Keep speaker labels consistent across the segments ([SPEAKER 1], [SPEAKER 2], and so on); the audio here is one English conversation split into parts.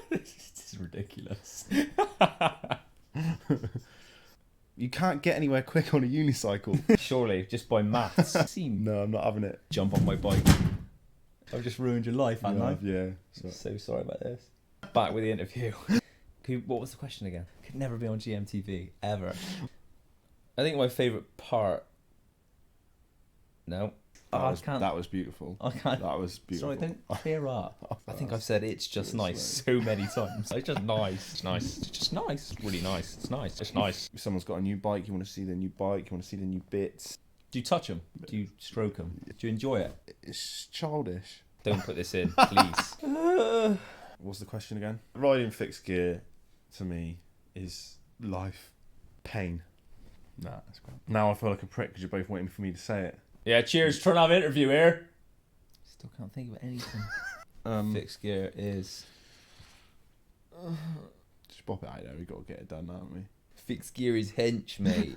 [SPEAKER 1] This is ridiculous.
[SPEAKER 2] You can't get anywhere quick on a unicycle.
[SPEAKER 1] Surely, just by maths.
[SPEAKER 2] No, I'm not having it.
[SPEAKER 1] Jump on my bike. I've just ruined your life, haven't I?
[SPEAKER 2] Yeah.
[SPEAKER 1] So sorry about this. Back with the interview. What was the question again? Could never be on GMTV, ever. I think my favourite part... No.
[SPEAKER 2] That was beautiful.
[SPEAKER 1] I can't.
[SPEAKER 2] That was beautiful.
[SPEAKER 1] Sorry, don't clear up. I think I've said it's just nice so many times. It's just nice. It's nice. It's just nice. It's really nice. It's nice. It's nice.
[SPEAKER 2] If someone's got a new bike, you want to see the new bike, you want to see the new bits.
[SPEAKER 1] Do you touch them? Do you stroke them? Do you enjoy it?
[SPEAKER 2] It's childish.
[SPEAKER 1] Don't put this in, please.
[SPEAKER 2] What's the question again? Riding fixed gear, to me, is life. Pain. Nah, that's great. Now I feel like a prick because you're both waiting for me to say it.
[SPEAKER 1] Yeah, cheers. Trying to have an interview here. Still can't think of anything. Fixed gear is...
[SPEAKER 2] Just pop it out there. We've got to get it done, haven't we?
[SPEAKER 1] Fixed gear is hench, mate.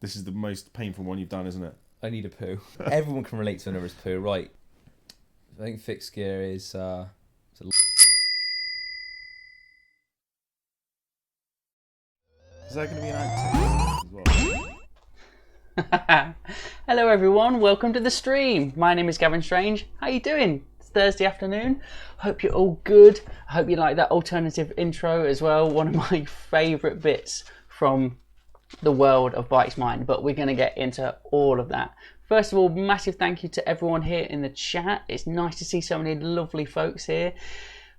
[SPEAKER 2] This is the most painful one you've done, isn't it?
[SPEAKER 1] I need a poo. Everyone can relate to another's poo, right? I think fixed gear is...
[SPEAKER 2] Is that going to be an outtake as well?
[SPEAKER 3] Hello everyone, welcome to the stream. My name is Gavin Strange. How you doing? It's Thursday afternoon. Hope you're all good. I hope you like that alternative intro as well. One of my favourite bits from the world of BÖIKZMÖIND, but we're going to get into all of that. First of all, massive thank you to everyone here in the chat. It's nice to see so many lovely folks here.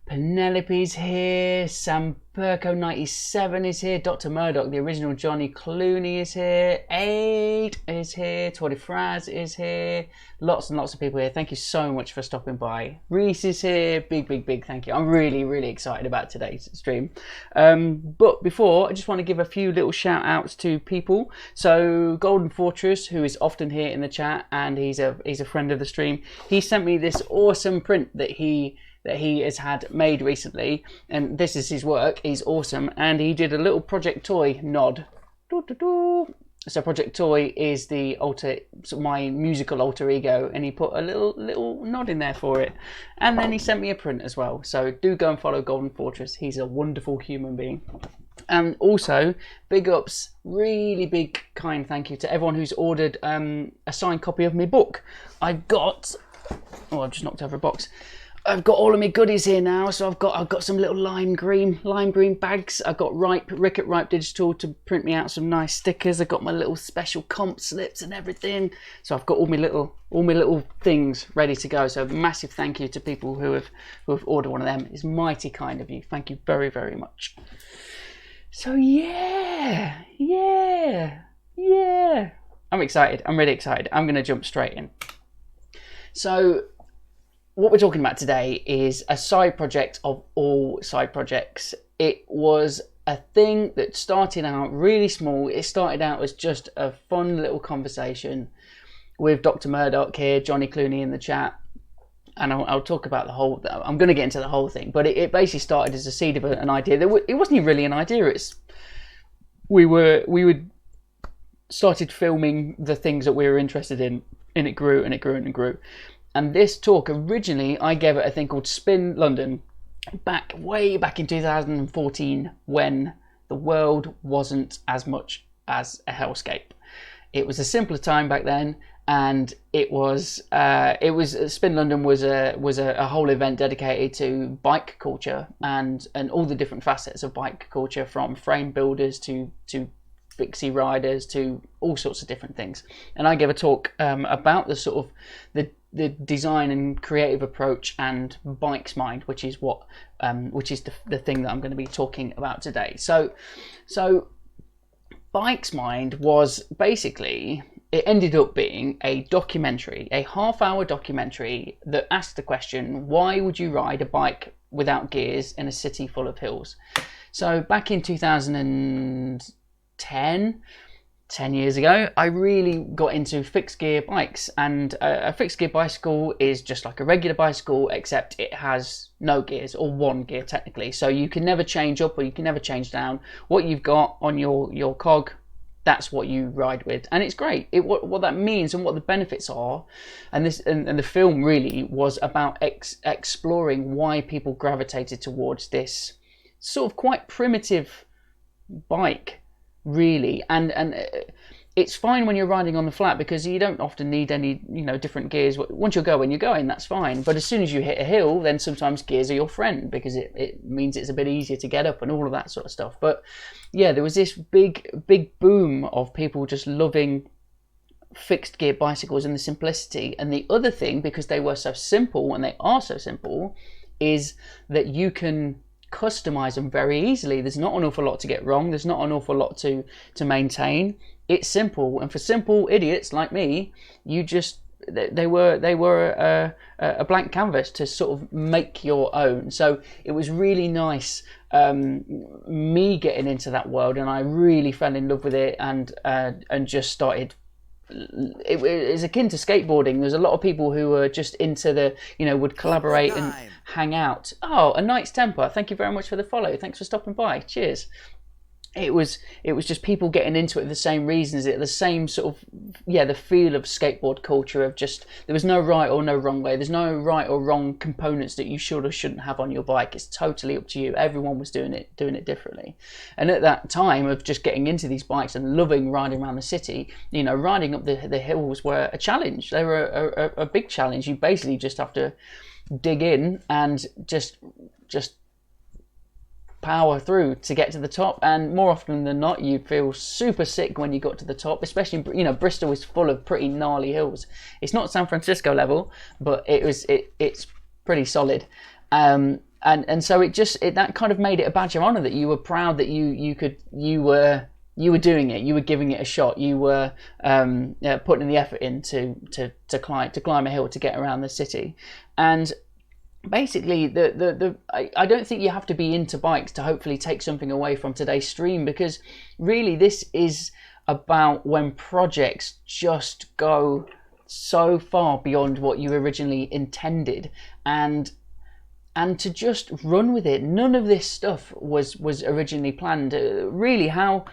[SPEAKER 3] Penelope's here, Samperco97 is here, Dr. Murdoch, the original Johnny Clooney is here, 8 is here, Tory Fraz is here, lots and lots of people here. Thank you so much for stopping by. Reese is here, big thank you. I'm really excited about today's stream. But before, I just want to give a few little shout outs to people. So Golden Fortress, who is often here in the chat, and he's a friend of the stream, he sent me this awesome print that he has had made recently, and this is his work. He's awesome, and he did a little Project Toy nod. So Project Toy is my musical alter ego, and he put a little nod in there for it, and then he sent me a print as well. So do go and follow Golden Fortress. He's a wonderful human being. And also, big ups, really big kind thank you to everyone who's ordered a signed copy of my book. I've just knocked over a box. I've got all of my goodies here now, so I've got some little lime green bags. I've got Rick at Ripe Digital to print me out some nice stickers. I've got my little special comp slips and everything. So I've got all my little things ready to go. So massive thank you to people who have ordered one of them. It's mighty kind of you. Thank you very much. So yeah. I'm excited. I'm really excited. I'm gonna jump straight in. So what we're talking about today is a side project of all side projects. It was a thing that started out really small. It started out as just a fun little conversation with Dr. Murdoch here, Johnny Clooney in the chat, and I'll talk about the whole. I'm going to get into the whole thing, but it basically started as a seed of an idea. It wasn't even really an idea. We started filming the things that we were interested in, and it grew and it grew and it grew. And this talk, originally, I gave it a thing called Spin London, way back in 2014, when the world wasn't as much as a hellscape. It was a simpler time back then, and Spin London was a whole event dedicated to bike culture and all the different facets of bike culture, from frame builders to fixie riders to all sorts of different things. And I gave a talk about the sort of the design and creative approach and BÖIKZMÖIND, which is the thing that I'm going to be talking about today. So BÖIKZMÖIND was basically, it ended up being a documentary, a half-hour documentary that asked the question, why would you ride a bike without gears in a city full of hills? So back in 2010 years ago, I really got into fixed gear bikes, and a fixed gear bicycle is just like a regular bicycle, except it has no gears, or one gear technically, so you can never change up or you can never change down. What you've got on your cog that's what you ride with, and it's great. What that means and what the benefits are, and the film really was about exploring why people gravitated towards this sort of quite primitive bike, really, and it's fine when you're riding on the flat because you don't often need any, different gears. Once you're going, that's fine. But as soon as you hit a hill, then sometimes gears are your friend because it means it's a bit easier to get up and all of that sort of stuff. But yeah, there was this big boom of people just loving fixed gear bicycles and the simplicity. And the other thing, because they were so simple, and they are so simple, is that you can customize them very easily. There's not an awful lot to get wrong. There's not an awful lot to maintain. It's simple, and for simple idiots like me, they were a blank canvas to sort of make your own. So it was really nice, me getting into that world, and I really fell in love with it, and just started. It was akin to skateboarding. There's a lot of people who were just into the, would collaborate and hang out. Oh, a Knight's Temper. Thank you very much for the follow. Thanks for stopping by. Cheers. It was just people getting into it for the same reasons, the same sort of, the feel of skateboard culture of just, there was no right or no wrong way. There's no right or wrong components that you should or shouldn't have on your bike. It's totally up to you. Everyone was doing it differently. And at that time of just getting into these bikes and loving riding around the city, riding up the hills were a challenge. They were a big challenge. You basically just have to dig in and just power through to get to the top, and more often than not you feel super sick when you got to the top, especially Bristol is full of pretty gnarly hills. It's not San Francisco level, but it's pretty solid, and so that kind of made it a badge of honor that you were proud that you were doing it, you were giving it a shot, you were putting the effort in to climb a hill to get around the city. And basically, I don't think you have to be into bikes to hopefully take something away from today's stream, because really this is about when projects just go so far beyond what you originally intended, and to just run with it. None of this stuff was originally planned. Really, how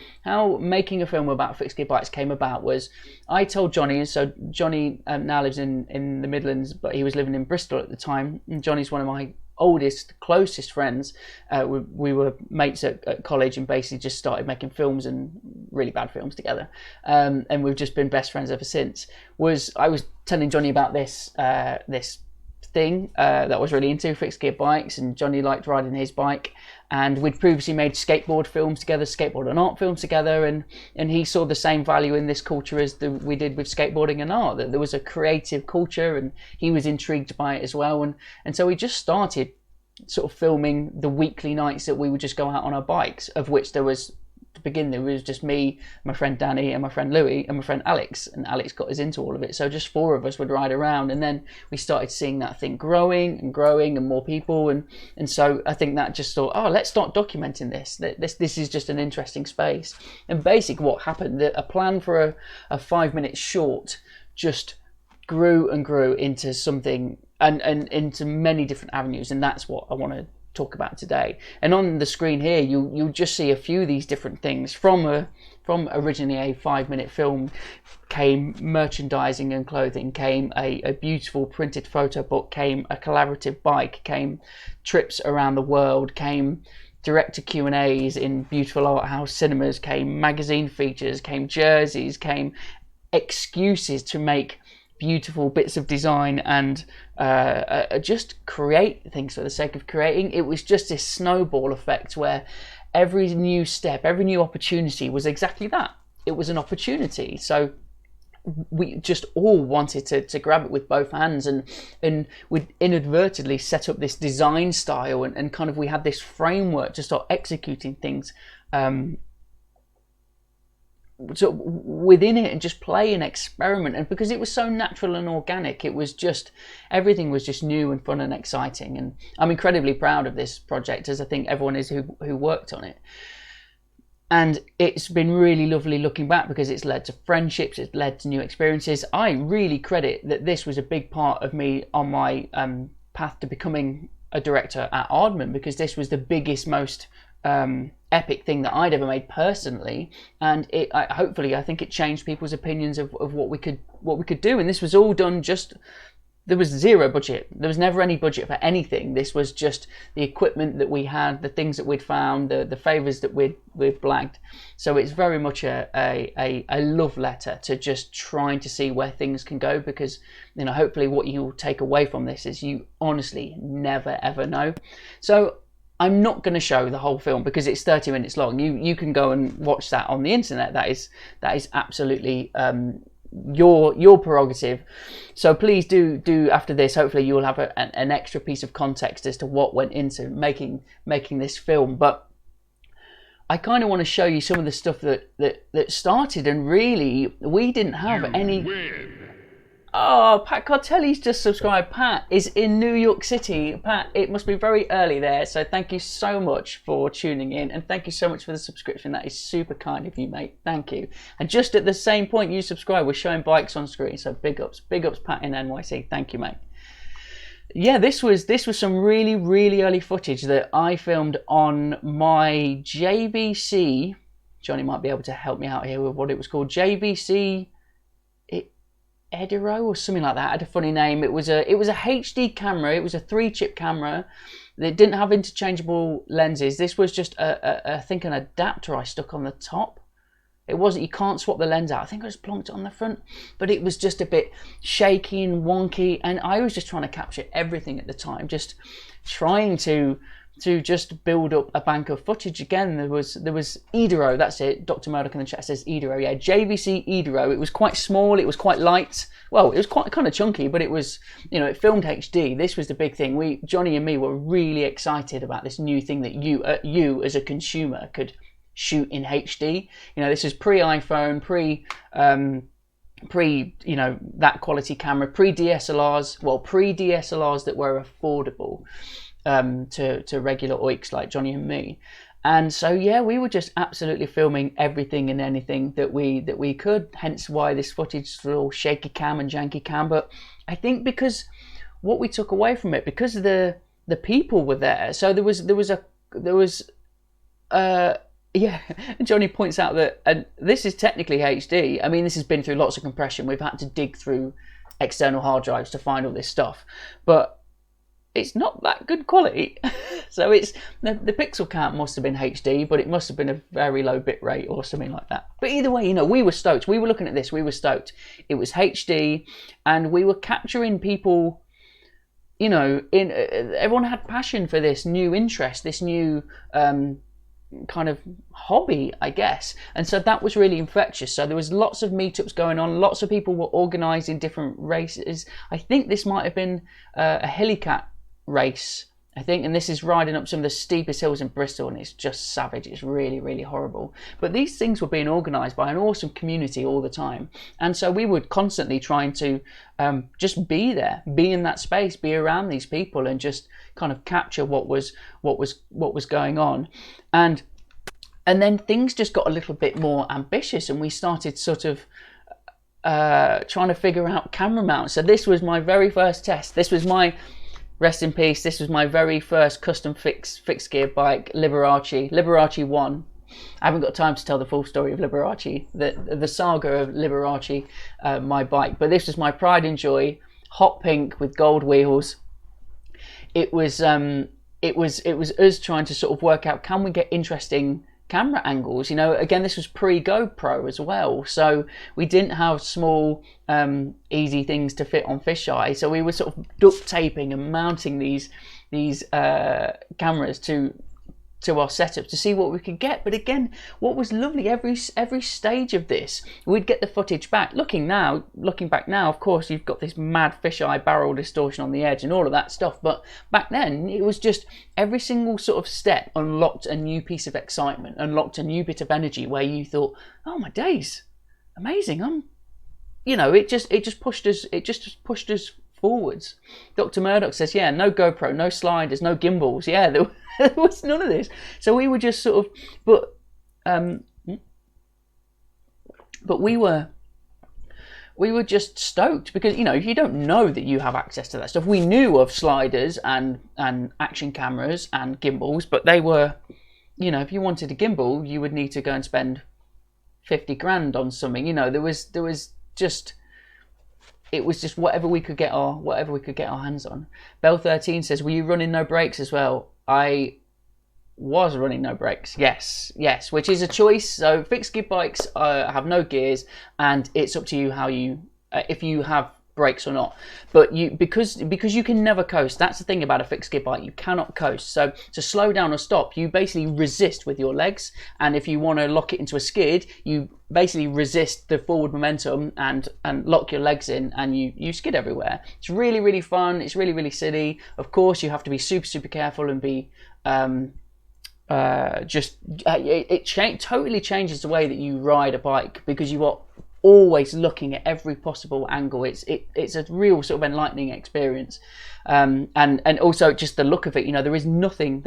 [SPEAKER 3] making a film about fixed gear bikes came about was, I told Johnny, and so Johnny now lives in the Midlands, but he was living in Bristol at the time. And Johnny's one of my oldest, closest friends. We were mates at college and basically just started making films, and really bad films together. And we've just been best friends ever since. I was telling Johnny about this thing that I was really into, fixed gear bikes, and Johnny liked riding his bike, and we'd previously made skateboard films together, skateboard and art films together, and he saw the same value in this culture as we did with skateboarding and art, that there was a creative culture, and he was intrigued by it as well, and so we just started sort of filming the weekly nights that we would just go out on our bikes, of which there was, to begin, there was just me, my friend Danny, and my friend Louis, and my friend Alex, and Alex got us into all of it. So just four of us would ride around, and then we started seeing that thing growing and more people, and so I think that just thought, oh, let's start documenting this. This is just an interesting space. And basically what happened, a plan for a 5-minute short just grew and grew into something, and into many different avenues, and that's what I want to talk about today. And on the screen here you'll just see a few of these different things. From originally a 5-minute film came merchandising and clothing, came a beautiful printed photo book, came a collaborative bike, came trips around the world, came director Q&As in beautiful art house cinemas, came magazine features, came jerseys, came excuses to make beautiful bits of design and just create things for the sake of creating. It was just this snowball effect where every new step, every new opportunity was exactly that. It was an opportunity. So we just all wanted to grab it with both hands, and we inadvertently set up this design style, and kind of we had this framework to start executing things so within it, and just play and experiment. And because it was so natural and organic, it was just, everything was just new and fun and exciting. And I'm incredibly proud of this project, as I think everyone is who worked on it. And it's been really lovely looking back, because it's led to friendships, it's led to new experiences. I really credit that this was a big part of me on my path to becoming a director at Aardman, because this was the biggest, most epic thing that I'd ever made personally, and hopefully I think it changed people's opinions of what we could do. And this was all done just. There was zero budget. There was never any budget for anything. This was just the equipment that we had, the things that we'd found, the favours that we'd blagged. So it's very much a love letter to just trying to see where things can go, because hopefully what you'll take away from this is you honestly never ever know. So I'm not going to show the whole film because it's 30 minutes long. You can go and watch that on the internet. That is absolutely your prerogative. So please do after this, hopefully you will have an extra piece of context as to what went into making this film. But I kind of want to show you some of the stuff that started, and really we didn't have any. Oh, Pat Cartelli's just subscribed. Pat is in New York City. Pat, it must be very early there, so thank you so much for tuning in, and thank you so much for the subscription. That is super kind of you, mate. Thank you. And just at the same point you subscribe, we're showing bikes on screen, so big ups, Pat in NYC. Thank you, mate. Yeah, this was some really, really early footage that I filmed on my JVC. Johnny might be able to help me out here with what it was called. JVC Ediro or something like that. It had a funny name. It was a HD camera. It was a 3-chip camera that didn't have interchangeable lenses. This was just I think an adapter I stuck on the top. It wasn't, you can't swap the lens out. I think I just plonked it on the front, but it was just a bit shaky and wonky, and I was just trying to capture everything at the time, just trying to just build up a bank of footage. Again, there was Ediro, that's it. Dr. Murdoch in the chat says Ediro. Yeah, JVC Ediro. It was quite small, it was quite light. Well, it was quite kind of chunky, but it was, it filmed HD. This was the big thing. Johnny and me were really excited about this new thing that you as a consumer could shoot in HD. This is pre-iPhone, pre that quality camera, pre-DSLRs that were affordable to regular oiks like Johnny and me. And so yeah, we were just absolutely filming everything and anything that we could, hence why this footage is all shaky cam and janky cam. But I think because what we took away from it, because the people were there, so there was yeah, Johnny points out that, and this is technically HD. I mean, this has been through lots of compression. We've had to dig through external hard drives to find all this stuff, but it's not that good quality. So it's the pixel count must have been HD, but it must have been a very low bit rate or something like that. But either way, we were stoked. We were looking at this, we were stoked. It was HD, and we were capturing people. Everyone had passion for this new interest, this new kind of hobby, I guess. And so that was really infectious. So there was lots of meetups going on. Lots of people were organising different races. I think this might have been a Helicat race, I think, and this is riding up some of the steepest hills in Bristol, and it's just savage. It's really, really horrible. But these things were being organised by an awesome community all the time, and so we were constantly trying to just be there, be in that space, be around these people, and just kind of capture what was going on. And then things just got a little bit more ambitious, and we started sort of trying to figure out camera mounts. So this was my very first test. This was my, rest in peace, this was my very first custom fixed gear bike, Liberace 1. I haven't got time to tell the full story of Liberace, the saga of Liberace, my bike. But this was my pride and joy, hot pink with gold wheels. It was us trying to sort of work out, can we get interesting camera angles? Again, this was pre-GoPro as well, so we didn't have small easy things to fit on fisheye, so we were sort of duct taping and mounting these cameras to our setup to see what we could get. But again, what was lovely, every stage of this, we'd get the footage back. Looking back now, of course, you've got this mad fisheye barrel distortion on the edge and all of that stuff, but back then it was just every single sort of step unlocked a new piece of excitement, unlocked a new bit of energy where you thought, oh my days, amazing. It just pushed us forwards. Dr. Murdoch says, yeah, no GoPro, no sliders, no gimbals. Yeah, there was none of this. So we were just sort of, but we were just stoked because, you don't know that you have access to that stuff. We knew of sliders and action cameras and gimbals, but they were you know, if you wanted a gimbal, you would need to go and spend 50 grand on something. You know, there was just, it was just whatever we could get our hands on. Bell 13 says, were you running no brakes as well? I was running no brakes. Yes, which is a choice. So fixed gear bikes have no gears, and it's up to you how you if you have brakes or not. But you because you can never coast. That's the thing about a fixed gear bike. You cannot coast. So to slow down or stop, you basically resist with your legs, and if you want to lock it into a skid, you basically resist the forward momentum and lock your legs in, and you skid everywhere. It's really, really fun. It's really, really silly. Of course, you have to be super, super careful and be totally changes the way that you ride a bike, because you are always looking at every possible angle. It's a real sort of enlightening experience, and also just the look of it. You know, there is nothing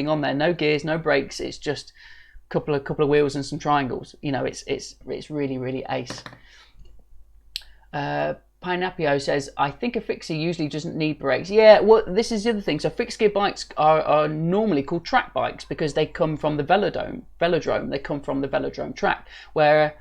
[SPEAKER 3] on there. No gears, no brakes. It's just a couple of wheels and some triangles. You know, it's really, really ace. Pineapio says, I think a fixer usually doesn't need brakes. Yeah, well, this is the other thing. So fixed gear bikes are normally called track bikes because they come from the velodrome. They come from the velodrome track, where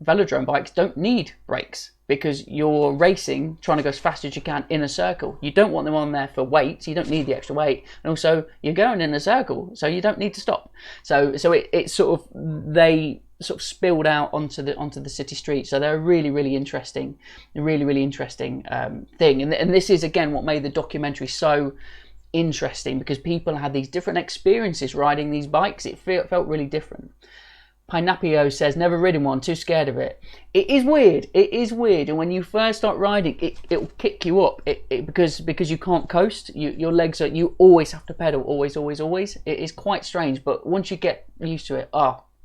[SPEAKER 3] velodrome bikes don't need brakes because you're racing, trying to go as fast as you can in a circle. You don't want them on there for weight, so you don't need the extra weight. And also, you're going in a circle, so you don't need to stop. So it sort of, they sort of spilled out onto the city streets. So they're a really, really interesting thing. And this is, again, what made the documentary so interesting, because people had these different experiences riding these bikes. It felt really different. Pineapio says, never ridden one, too scared of it. It is weird. And when you first start riding, it'll kick you up because you can't coast. Your legs are, you always have to pedal, always. It is quite strange, but once you get used to it,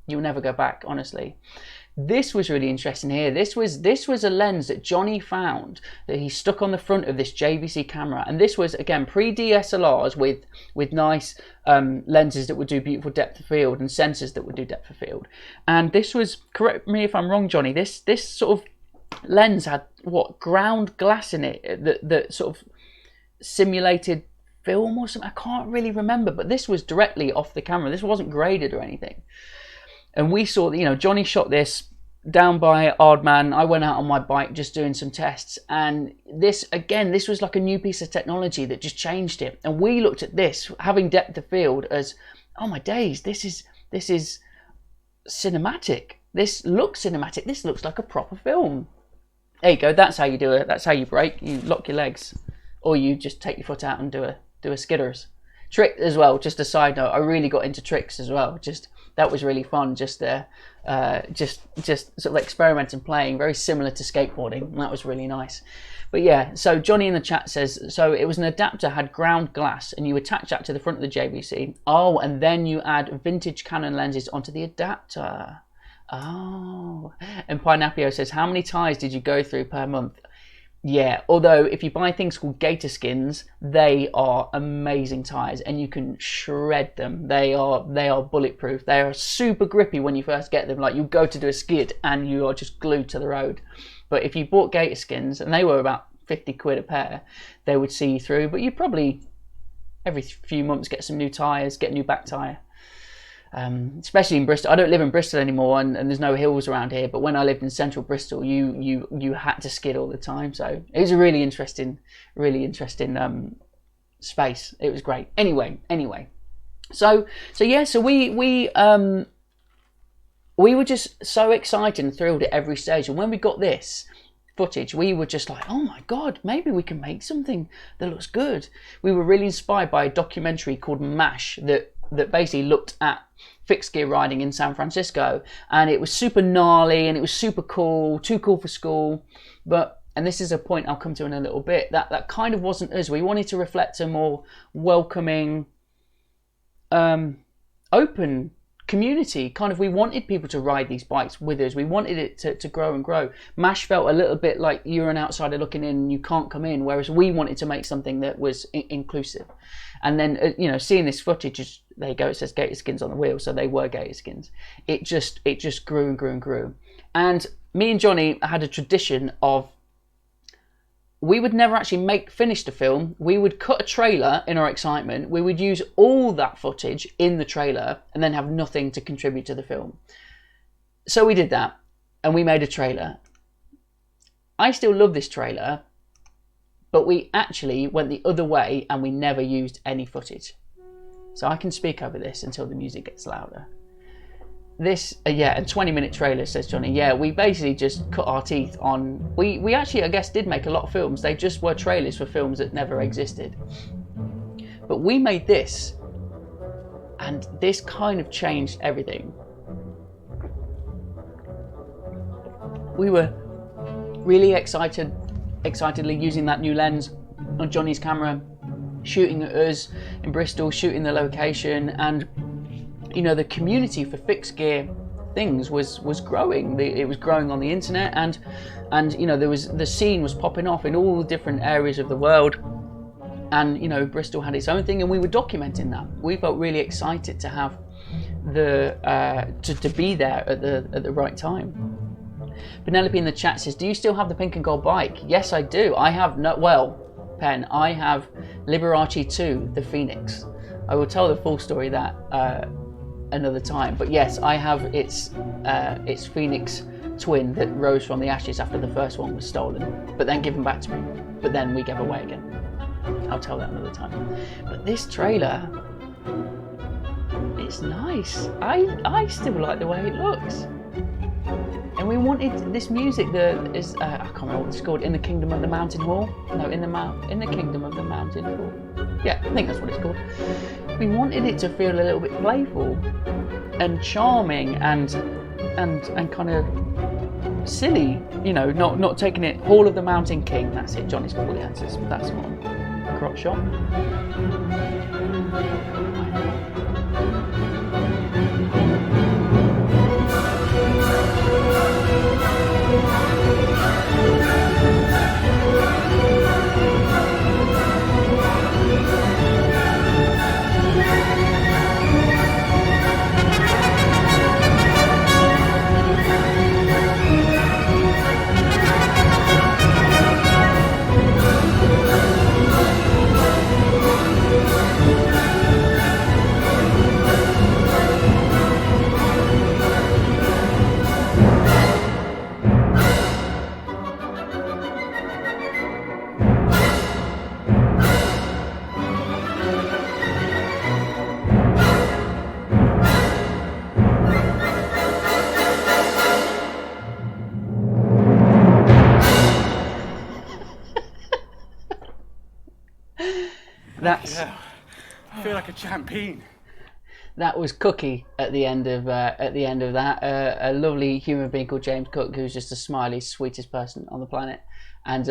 [SPEAKER 3] you'll never go back, honestly. This was really interesting here. This was a lens that Johnny found that he stuck on the front of this JVC camera, and this was, again, pre-DSLRs with nice lenses that would do beautiful depth of field and sensors that would do depth of field. And this was, correct me if I'm wrong, Johnny, this sort of lens had ground glass in it that sort of simulated film or something. I can't really remember, but this was directly off the camera. This wasn't graded or anything. And we saw that, you know, Johnny shot this down by Ardman. I went out on my bike just doing some tests. And this was like a new piece of technology that just changed it. And we looked at this, having depth of field, as, oh my days, this is cinematic. This looks cinematic. This looks like a proper film. There you go. That's how you do it. That's how you brake. You lock your legs. Or you just take your foot out and do a skidders. Trick as well, just a side note, I really got into tricks as well. That was really fun, just sort of experimenting, playing, very similar to skateboarding, and that was really nice. But yeah, so Johnny in the chat says, so it was an adapter, had ground glass, and you attach that to the front of the JVC. Oh, and then you add vintage Canon lenses onto the adapter. Oh, and Pineapio says, how many tyres did you go through per month? Yeah, although if you buy things called Gator Skins, they are amazing tyres and you can shred them. They are bulletproof. They are super grippy when you first get them. Like, you go to do a skid and you are just glued to the road. But if you bought Gator Skins, and they were about 50 quid a pair, they would see you through. But you probably every few months get some new tyres, get a new back tyre. Especially in Bristol. I don't live in Bristol anymore, and there's no hills around here, but when I lived in central Bristol, you had to skid all the time. So it was a really interesting space. It was great. Anyway, so we were just so excited and thrilled at every stage, and when we got this footage, we were just like, oh my god, maybe we can make something that looks good. We were really inspired by a documentary called MASH that basically looked at fixed gear riding in San Francisco, and it was super gnarly and it was super cool, too cool for school. And this is a point I'll come to in a little bit, that kind of wasn't us. We wanted to reflect a more welcoming, open community. Kind of, we wanted people to ride these bikes with us. We wanted it to grow and grow. MASH felt a little bit like you're an outsider looking in and you can't come in, whereas we wanted to make something that was inclusive. And then, you know, seeing this footage, there you go, it says Gator Skins on the wheel, so they were Gator Skins. It just grew and grew and grew. And me and Johnny had a tradition of we would never actually finish the film. We would cut a trailer in our excitement. We would use all that footage in the trailer and then have nothing to contribute to the film. So we did that, and we made a trailer. I still love this trailer, but we actually went the other way and we never used any footage. So I can speak over this until the music gets louder. This, a 20-minute trailer, says Johnny. Yeah, we basically just cut our teeth on... We actually, I guess, did make a lot of films. They just were trailers for films that never existed. But we made this, and this kind of changed everything. We were really excitedly using that new lens on Johnny's camera, shooting at us in Bristol, shooting the location, and the community for fixed gear things was growing. It was growing on the internet, and the scene was popping off in all different areas of the world, and Bristol had its own thing, and we were documenting that. We felt really excited to have to be there at the right time. Penelope in the chat says, do you still have the pink and gold bike? Yes, I do. I have Pen, I have Liberace 2, the Phoenix. I will tell the full story of that another time. But yes, I have its Phoenix twin that rose from the ashes after the first one was stolen, but then given back to me. But then we gave away again. I'll tell that another time. But this trailer, it's nice. I still like the way it looks. And we wanted this music that is, I can't remember what it's called, In the Kingdom of the Mountain Hall? No, in the Kingdom of the Mountain Hall. Yeah, I think that's what it's called. We wanted it to feel a little bit playful and charming and kind of silly, not taking it. Hall of the Mountain King, that's it. Johnny's got all the answers. That's one. Crotch shot.
[SPEAKER 4] I feel like a champion.
[SPEAKER 3] That was Cookie at the end of that. A lovely human being called James Cook, who's just the smiley, sweetest person on the planet. And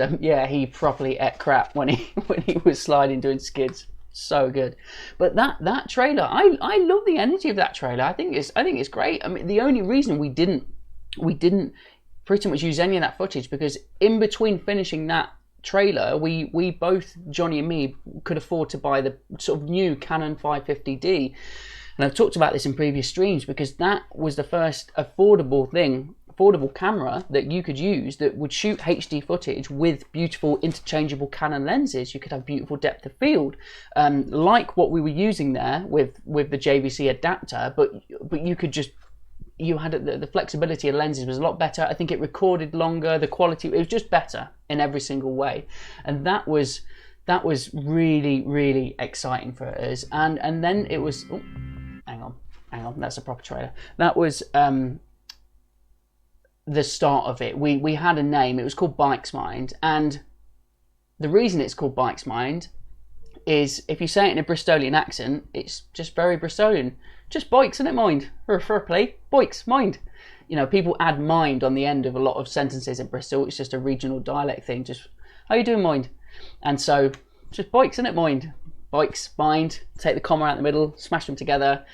[SPEAKER 3] he properly ate crap when he was sliding doing skids. So good. But that trailer, I love the energy of that trailer. I think it's great. I mean, the only reason we didn't pretty much use any of that footage because in between finishing that trailer, we both, Johnny and me, could afford to buy the sort of new Canon 550D, and I've talked about this in previous streams because that was the first affordable camera that you could use that would shoot HD footage with beautiful interchangeable Canon lenses. You could have beautiful depth of field, like what we were using there with the JVC adapter, but you had the flexibility of lenses was a lot better. I think it recorded longer, the quality, it was just better in every single way. And that was really, really exciting for us. And then it was, hang on, that's a proper trailer. That was the start of it. We had a name, it was called BÖIKZMÖIND. And the reason it's called BÖIKZMÖIND is if you say it in a Bristolian accent, it's just very Bristolian. Just boiks, isn't it, mind? For a play, boiks, mind. People add mind on the end of a lot of sentences in Bristol. It's just a regional dialect thing. Just, how you doing, mind? And so, just boiks, isn't it, mind? Boiks, mind. Take the comma out in the middle, smash them together.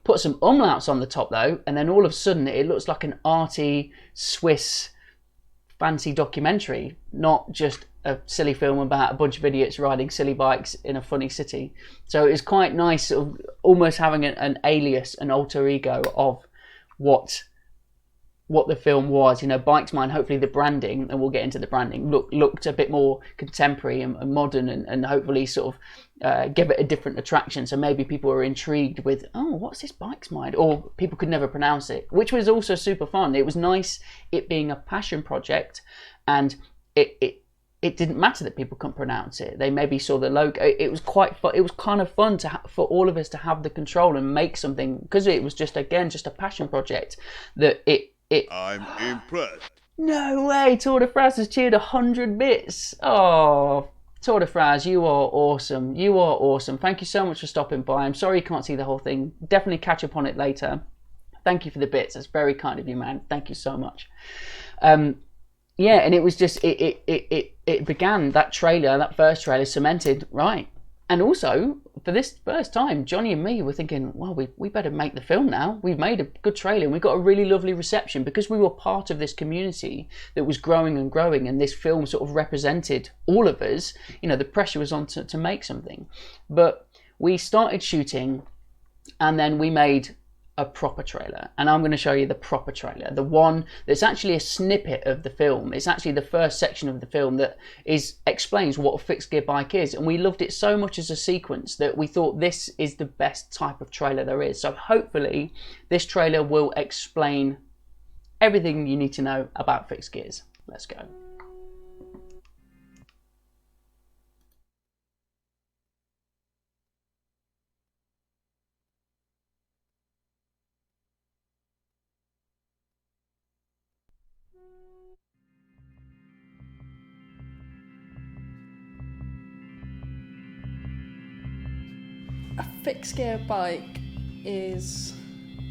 [SPEAKER 3] Put some umlauts on the top, though, and then all of a sudden it looks like an arty, Swiss, fancy documentary, not just a silly film about a bunch of idiots riding silly bikes in a funny city. So it's quite nice, sort of almost having an alias, an alter ego of what what the film was. You know, BÖIKZMÖIND, hopefully the branding, and we'll get into the branding, looked a bit more contemporary and modern, and hopefully sort of give it a different attraction. So maybe people were intrigued with, oh, what's this BÖIKZMÖIND? Or people could never pronounce it, which was also super fun. It was nice, it being a passion project, and it didn't matter that people couldn't pronounce it. They maybe saw the logo. It was quite fun. It was kind of fun for all of us to have the control and make something, because it was just a passion project. That I'm impressed. No way! Tour de France has cheered 100 bits. Oh, Tour de France, you are awesome. You are awesome. Thank you so much for stopping by. I'm sorry you can't see the whole thing. Definitely catch up on it later. Thank you for the bits. That's very kind of you, man. Thank you so much. Yeah, and it was just it began, that trailer, that first trailer cemented, right. And also, for this first time, Johnny and me were thinking, well, we better make the film now. We've made a good trailer and we got a really lovely reception because we were part of this community that was growing and growing, and this film sort of represented all of us. You know, the pressure was on to make something. But we started shooting, and then we made a proper trailer, and I'm going to show you the proper trailer, the one that's actually a snippet of the film. It's actually the first section of the film that explains what a fixed gear bike is, and we loved it so much as a sequence that we thought this is the best type of trailer there is. So hopefully this trailer will explain everything you need to know about fixed gears. Let's go.
[SPEAKER 5] A fixed gear bike is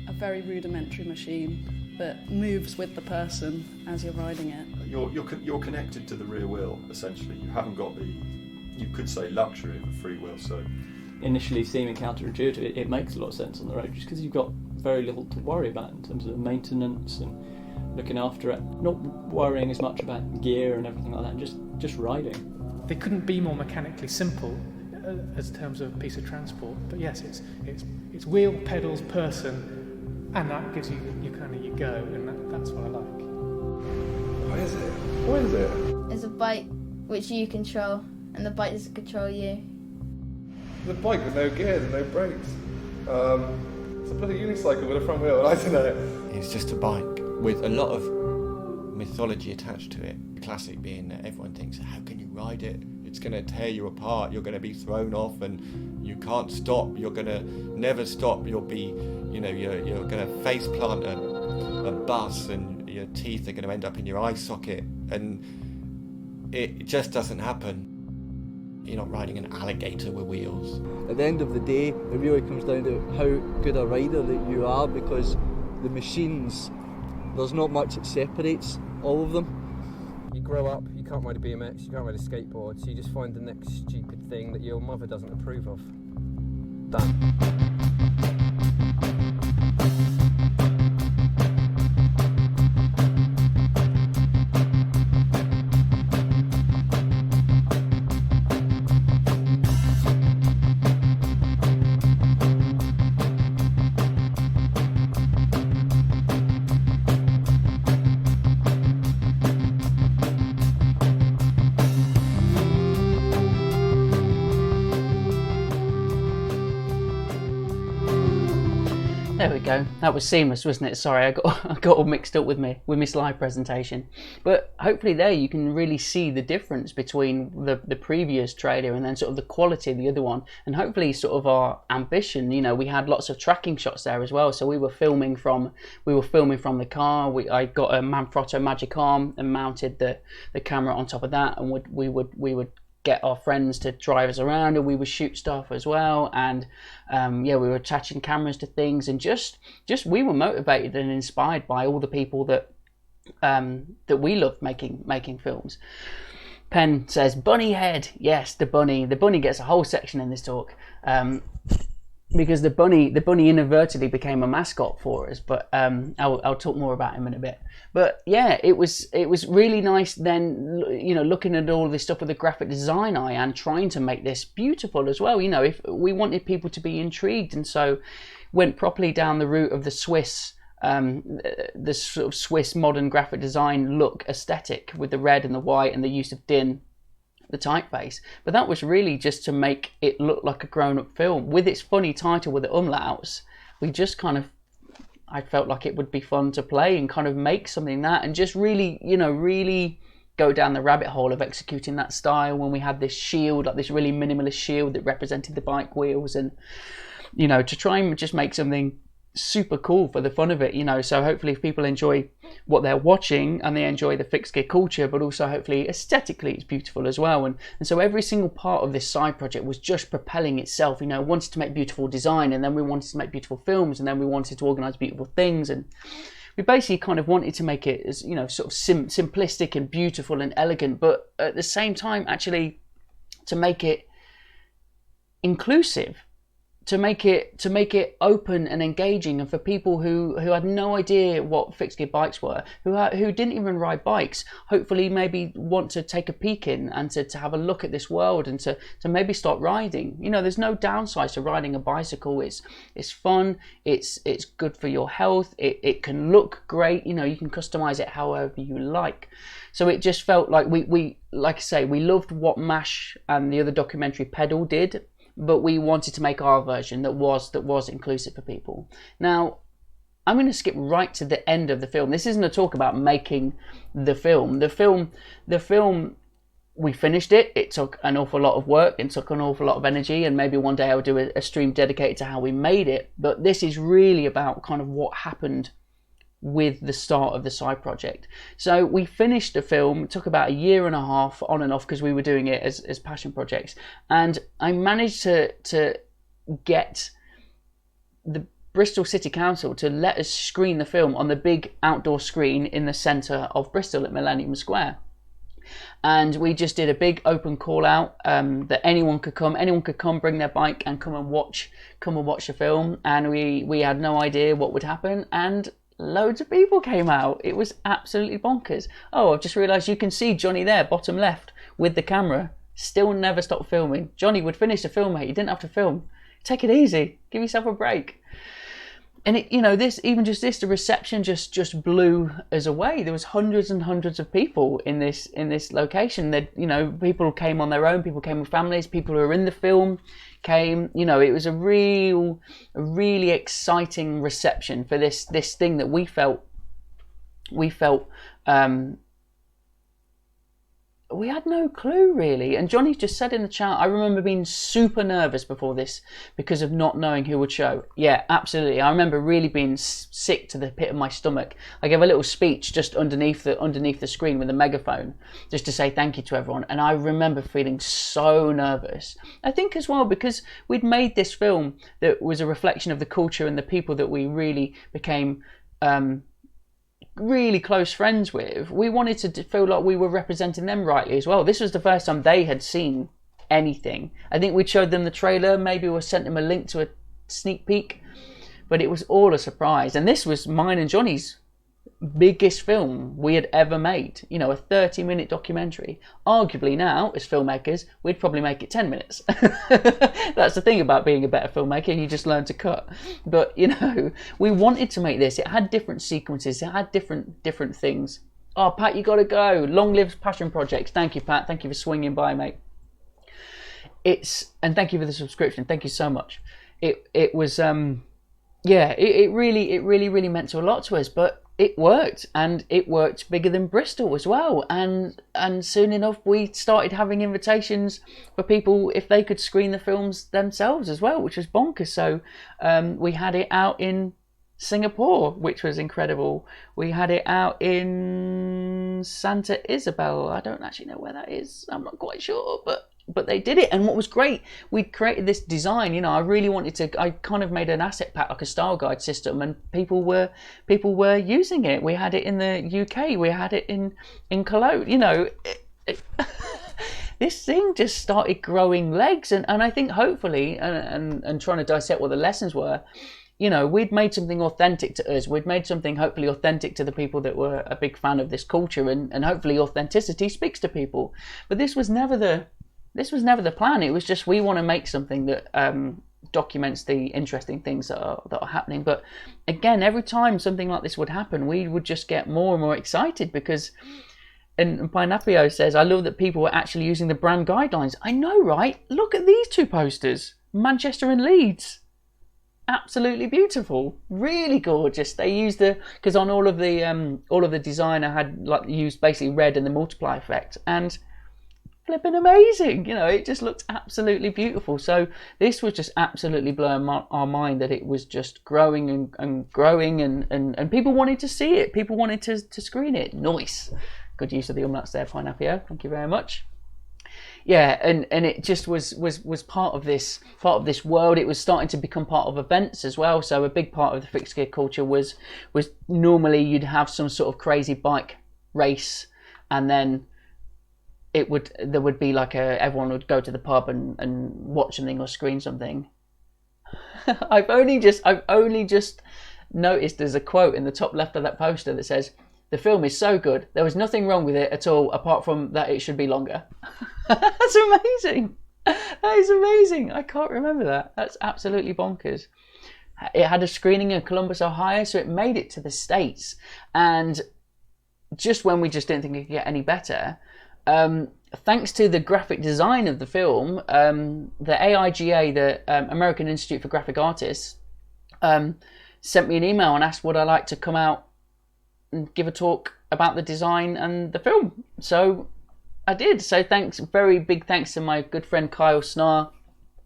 [SPEAKER 5] a very rudimentary machine that moves with the person as you're riding it.
[SPEAKER 6] You're connected to the rear wheel, essentially. You haven't got the, you could say, luxury of a free wheel. So
[SPEAKER 7] initially seeming counterintuitive, it makes a lot of sense on the road just because you've got very little to worry about in terms of maintenance and looking after it. Not worrying as much about gear and everything like that, just riding.
[SPEAKER 8] They couldn't be more mechanically simple as terms of a piece of transport, but yes, it's wheel, pedals, person, and that gives you kind of your go, and that's what I like.
[SPEAKER 6] What is it? What is it?
[SPEAKER 9] It's a bike which you control, and the bike doesn't control you.
[SPEAKER 6] The bike with no gears and no brakes. It's a bloody unicycle with a front wheel, I don't know.
[SPEAKER 10] It's just a bike with a lot of mythology attached to it. The classic being that everyone thinks, how can you ride it? It's going to tear you apart, you're going to be thrown off and you can't stop, you're going to never stop, you'll be, you're going to face plant a bus and your teeth are going to end up in your eye socket, and it just doesn't happen. You're not riding an alligator with wheels.
[SPEAKER 11] At the end of the day, it really comes down to how good a rider that you are, because the machines, there's not much that separates all of them.
[SPEAKER 12] You grow up, you can't ride a BMX, you can't ride a skateboard, so you just find the next stupid thing that your mother doesn't approve of. Done.
[SPEAKER 3] There we go. That was seamless, wasn't it? Sorry, I got all mixed up with my slide presentation. But hopefully there you can really see the difference between the previous trailer and then sort of the quality of the other one, and hopefully sort of our ambition. You know, we had lots of tracking shots there as well, so we were filming from the car. I got a Manfrotto Magic Arm and mounted the camera on top of that, and we would get our friends to drive us around, and we would shoot stuff as well, and we were attaching cameras to things, and just we were motivated and inspired by all the people that we love making films. Penn says bunny head. Yes, the bunny gets a whole section in this talk, because the bunny inadvertently became a mascot for us, but I'll talk more about him in a bit. But yeah, it was really nice then, you know, looking at all this stuff with a graphic design eye and trying to make this beautiful as well. You know, if we wanted people to be intrigued, and so went properly down the route of the Swiss the sort of Swiss modern graphic design look aesthetic with the red and the white and the use of din, the typeface. But that was really just to make it look like a grown-up film with its funny title with the umlauts. We just kind of, I felt like it would be fun to play and kind of make something that, and just really, you know, really go down the rabbit hole of executing that style when we had this shield, like this really minimalist shield that represented the bike wheels, and, you know, to try and just make something super cool for the fun of it, you know. So hopefully if people enjoy what they're watching and they enjoy the fixed gear culture, but also hopefully aesthetically it's beautiful as well. And so every single part of this side project was just propelling itself, you know. Wanted to make beautiful design, and then we wanted to make beautiful films, and then we wanted to organize beautiful things, and we basically kind of wanted to make it as, you know, sort of simplistic and beautiful and elegant, but at the same time actually to make it inclusive, to make it open and engaging, and for people who had no idea what fixed gear bikes were, who didn't even ride bikes, hopefully maybe want to take a peek in and to have a look at this world, and to maybe start riding. You know, there's no downside to riding a bicycle. It's fun, it's good for your health, it can look great, you know, you can customize it however you like. So it just felt like we like I say, we loved what MASH and the other documentary Pedal did, but we wanted to make our version that was inclusive for people. Now, I'm going to skip right to the end of the film. This isn't a talk about making the film. The film, we finished it. It took an awful lot of work and took an awful lot of energy, and maybe one day I'll do a stream dedicated to how we made it. But this is really about kind of what happened with the start of the side project. So we finished the film. It took about 1.5 years on and off because we were doing it as passion projects, and I managed to get the Bristol City Council to let us screen the film on the big outdoor screen in the centre of Bristol at Millennium Square. And we just did a big open call out that anyone could come bring their bike and come and watch the film, and we had no idea what would happen, and loads of people came out. It was absolutely bonkers. Oh, I've just realised you can see Johnny there, bottom left, with the camera. Still never stopped filming. Johnny would finish the film, mate. You didn't have to film. Take it easy. Give yourself a break. And it, you know, the reception just blew us away. There was hundreds and hundreds of people in this location. That, you know, people came on their own. People came with families. People who were in the film came. You know, it was a really exciting reception for this thing that we felt we had no clue really. And Johnny just said in the chat, I remember being super nervous before this because of not knowing who would show. Yeah, absolutely. I remember really being sick to the pit of my stomach. I gave a little speech just underneath the screen with a megaphone, just to say thank you to everyone. And I remember feeling so nervous. I think as well because we'd made this film that was a reflection of the culture and the people that we really became really close friends with. We wanted to feel like we were representing them rightly as well. This was the first time they had seen anything. I think we showed them the trailer, maybe we sent them a link to a sneak peek, but it was all a surprise. And this was mine and Johnny's biggest film we had ever made, you know, a 30-minute documentary. Arguably now, as filmmakers, we'd probably make it 10 minutes. That's the thing about being a better filmmaker, you just learn to cut. But, you know, we wanted to make this. It had different sequences, it had different things. Oh, Pat, you gotta go. Long live passion projects. Thank you, Pat. Thank you for swinging by, mate. And thank you for the subscription. Thank you so much. It was yeah, it really meant a lot to us, but it worked, and it worked bigger than Bristol as well. And soon enough, we started having invitations for people if they could screen the films themselves as well, which was bonkers. So we had it out in Singapore, which was incredible. We had it out in Santa Isabel. I don't actually know where that is. I'm not quite sure, but they did it. And what was great, we'd created this design, you know, I kind of made an asset pack, like a style guide system, and people were using it. We had it in the UK, we had it in Cologne, you know. This thing just started growing legs, and I think hopefully, and trying to dissect what the lessons were, you know, we'd made something authentic to us. We'd made something hopefully authentic to the people that were a big fan of this culture, and hopefully authenticity speaks to people. But this was never the plan. It was just, we want to make something that documents the interesting things that are happening. But again, every time something like this would happen, we would just get more and more excited because. And Pinapio says, I love that people were actually using the brand guidelines. I know, right? Look at these two posters. Manchester and Leeds. Absolutely beautiful. Really gorgeous. They used because on all of the design I had like used basically red and the multiply effect. And flipping amazing. You know, it just looked absolutely beautiful. So this was just absolutely blowing our mind that it was just growing and growing and people wanted to see it. People wanted to screen it. Nice. Good use of the umlauts there, Pineapple. Thank you very much. Yeah, and it just was part of this world. It was starting to become part of events as well. So a big part of the fixed gear culture was normally you'd have some sort of crazy bike race, and then there would be like everyone would go to the pub and watch something or screen something. I've only just noticed there's a quote in the top left of that poster that says, "The film is so good, there was nothing wrong with it at all, apart from that it should be longer." That's amazing. That is amazing. I can't remember that. That's absolutely bonkers. It had a screening in Columbus, Ohio, so it made it to the States. And just when we just didn't think it could get any better, thanks to the graphic design of the film, the AIGA, the American Institute for Graphic Artists, sent me an email and asked would I like to come out and give a talk about the design and the film. So I did. So very big thanks to my good friend Kyle Snar,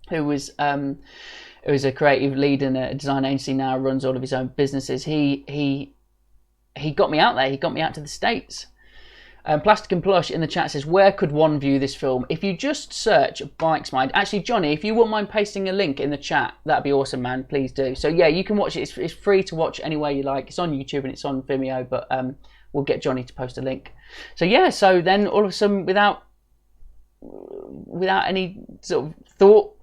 [SPEAKER 3] who was a creative lead in a design agency now, runs all of his own businesses. He got me out there. He got me out to the States. Plastic and Plush in the chat says, where could one view this film? If you just search BÖIKZMÖIND. Actually, Johnny, if you wouldn't mind pasting a link in the chat, that'd be awesome, man. Please do. So yeah, you can watch it. It's free to watch anywhere you like. It's on YouTube and it's on Vimeo, but we'll get Johnny to post a link. So yeah, so then all of a sudden, without any sort of thought,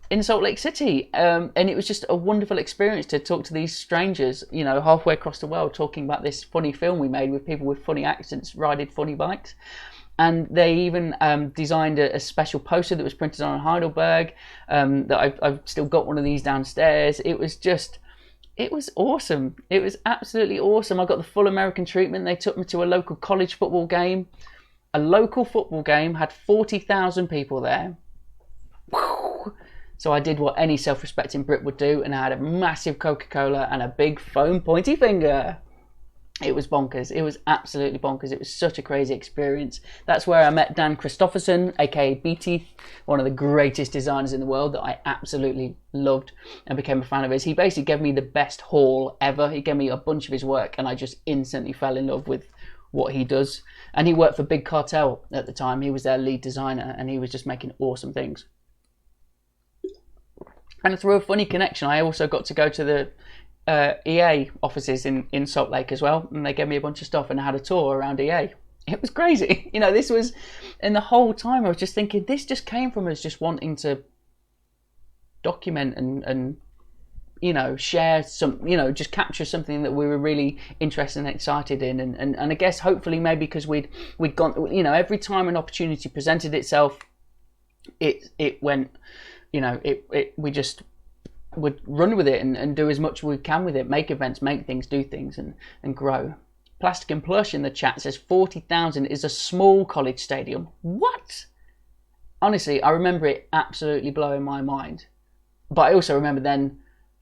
[SPEAKER 3] in Salt Lake City, and it was just a wonderful experience to talk to these strangers, you know, halfway across the world, talking about this funny film we made with people with funny accents, riding funny bikes. And they even designed a special poster that was printed on Heidelberg, that I've still got one of these downstairs. It was awesome. It was absolutely awesome. I got the full American treatment. They took me to a local college football game. A local football game had 40,000 people there. So I did what any self-respecting Brit would do, and I had a massive Coca-Cola and a big foam pointy finger. It was bonkers. It was absolutely bonkers. It was such a crazy experience. That's where I met Dan Christofferson, aka B-Teeth, one of the greatest designers in the world that I absolutely loved and became a fan of his. He basically gave me the best haul ever. He gave me a bunch of his work, and I just instantly fell in love with what he does. And he worked for Big Cartel at the time. He was their lead designer, and he was just making awesome things. And through a funny connection, I also got to go to the EA offices in Salt Lake as well, and they gave me a bunch of stuff and I had a tour around EA. It was crazy. You know, this was, and the whole time I was just thinking, this just came from us just wanting to document and you know, share some, you know, just capture something that we were really interested and excited in. And I guess hopefully maybe because we'd gone, you know, every time an opportunity presented itself, it went, you know, we just would run with it and do as much as we can with it, make events, make things, do things and grow. Plastic and Plush in the chat says 40,000 is a small college stadium. What? Honestly, I remember it absolutely blowing my mind. But I also remember then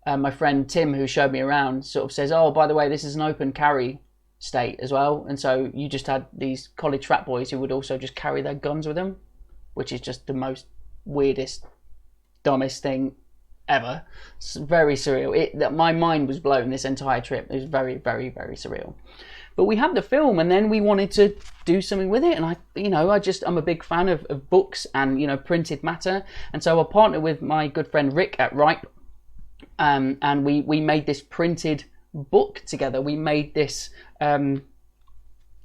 [SPEAKER 3] my friend Tim, who showed me around, sort of says, oh, by the way, this is an open carry state as well. And so you just had these college frat boys who would also just carry their guns with them, which is just the most weirdest, dumbest thing ever. It's very surreal. My mind was blown this entire trip. It was very, very, very surreal. But we had the film, and then we wanted to do something with it. And I'm a big fan of books and, you know, printed matter. And so I partnered with my good friend Rick at Ripe, and we made this printed book together. We made this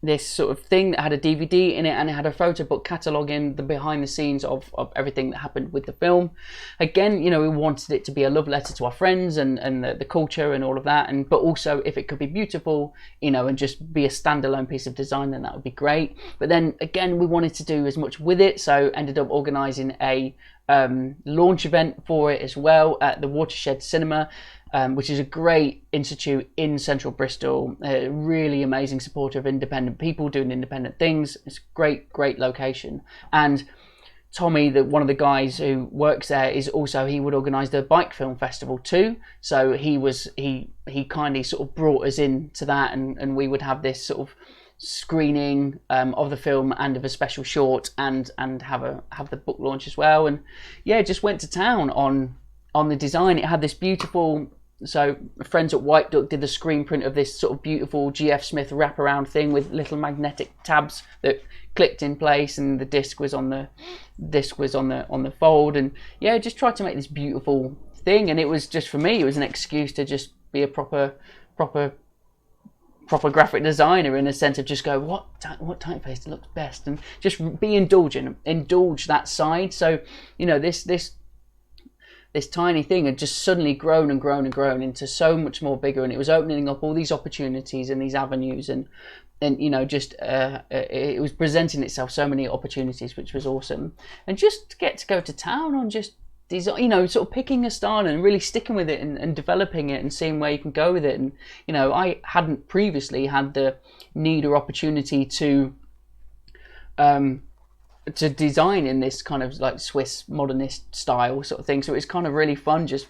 [SPEAKER 3] this sort of thing that had a DVD in it, and it had a photo book cataloguing the behind the scenes of everything that happened with the film. Again, you know, we wanted it to be a love letter to our friends and the culture and all of that, and but also if it could be beautiful, you know, and just be a standalone piece of design, then that would be great. But then again, we wanted to do as much with it, so ended up organising a launch event for it as well at the Watershed Cinema, which is a great institute in central Bristol, a really amazing supporter of independent people doing independent things. It's a great location. And Tommy, one of the guys who works there, he would organise the bike film festival too. So he kindly sort of brought us into that, and we would have this sort of screening of the film and of a special short, and have the book launch as well. And yeah, just went to town on the design. It had this beautiful, so friends at White Duck did the screen print of this sort of beautiful GF Smith wraparound thing with little magnetic tabs that clicked in place, and the disc was on the fold. And yeah, just tried to make this beautiful thing. And it was just, for me, it was an excuse to just be a proper graphic designer, in a sense of just go, what typeface looks best, and just be indulge that side. So, you know, this tiny thing had just suddenly grown into so much more bigger, and it was opening up all these opportunities and these avenues, and you know, just it was presenting itself so many opportunities, which was awesome. And just to get to go to town on just design, you know, sort of picking a style and really sticking with it, and developing it and seeing where you can go with it. And you know, I hadn't previously had the need or opportunity to design in this kind of like Swiss modernist style sort of thing, so it's kind of really fun just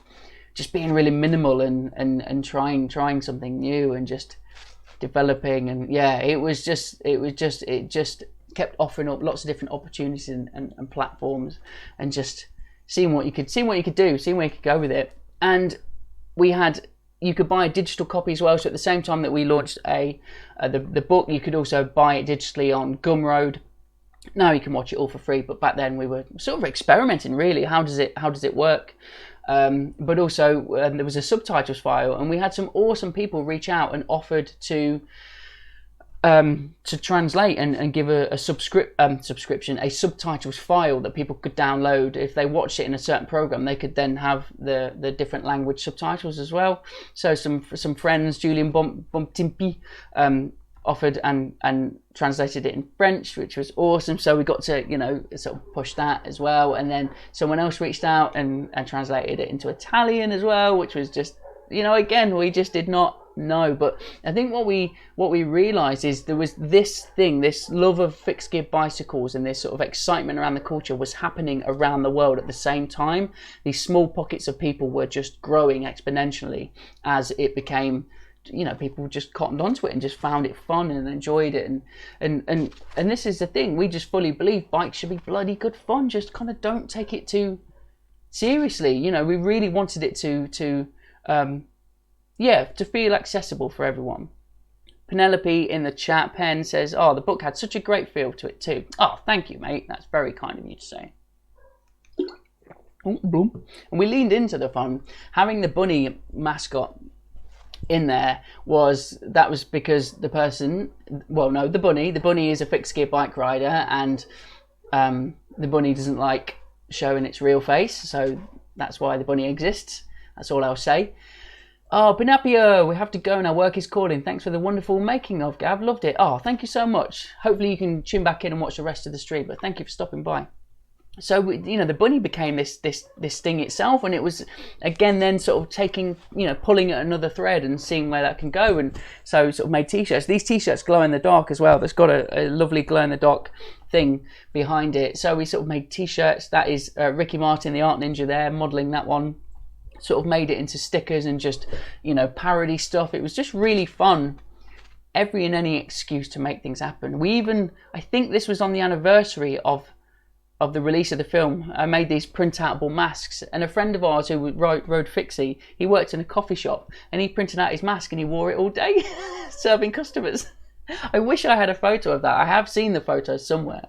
[SPEAKER 3] being really minimal and trying something new and just developing. And yeah, it just kept offering up lots of different opportunities and platforms, and just seeing what you could do, seeing where you could go with it. And you could buy a digital copy as well. So at the same time that we launched the book, you could also buy it digitally on Gumroad. Now you can watch it all for free, but back then we were sort of experimenting, really. How does it work? But also there was a subtitles file, and we had some awesome people reach out and offered to translate and give a subscription, a subtitles file that people could download. If they watched it in a certain program, they could then have the different language subtitles as well. So some friends, Julian Bontempi, offered and translated it in French, which was awesome. So we got to, you know, sort of push that as well. And then someone else reached out and translated it into Italian as well, which was just, you know, again, we just did not know. But I think what we realized is there was this love of fixed gear bicycles, and this sort of excitement around the culture was happening around the world at the same time. These small pockets of people were just growing exponentially as it became, you know, people just cottoned onto it and just found it fun and enjoyed it. And this is the thing, we just fully believe bikes should be bloody good fun. Just kind of don't take it too seriously. You know, we really wanted it to feel accessible for everyone. Penelope in the chat, Pen, says, "Oh, the book had such a great feel to it too." Oh, thank you, mate. That's very kind of you to say. Oh, boom. And we leaned into the fun. Having the bunny mascot in there was because the bunny is a fixed gear bike rider, and the bunny doesn't like showing its real face, so that's why the bunny exists. That's all I'll say. Oh, Pinapio, we have to go now. Work is calling. Thanks for the wonderful making of, Gav. Loved it. Oh, thank you so much. Hopefully you can tune back in and watch the rest of the stream, but thank you for stopping by. So, you know, the bunny became this thing itself, and it was, again, then sort of taking, you know, pulling at another thread and seeing where that can go. And so sort of made t-shirts. These t-shirts glow in the dark as well. That's got a lovely glow in the dark thing behind it. So we sort of made t-shirts. That is Ricky Martin, the art ninja there, modelling that one. Sort of made it into stickers and just, you know, parody stuff. It was just really fun. Every and any excuse to make things happen. I think this was on the anniversary of the release of the film. I made these print-outable masks, and a friend of ours who rode Fixie, he worked in a coffee shop, and he printed out his mask and he wore it all day, serving customers. I wish I had a photo of that. I have seen the photos somewhere,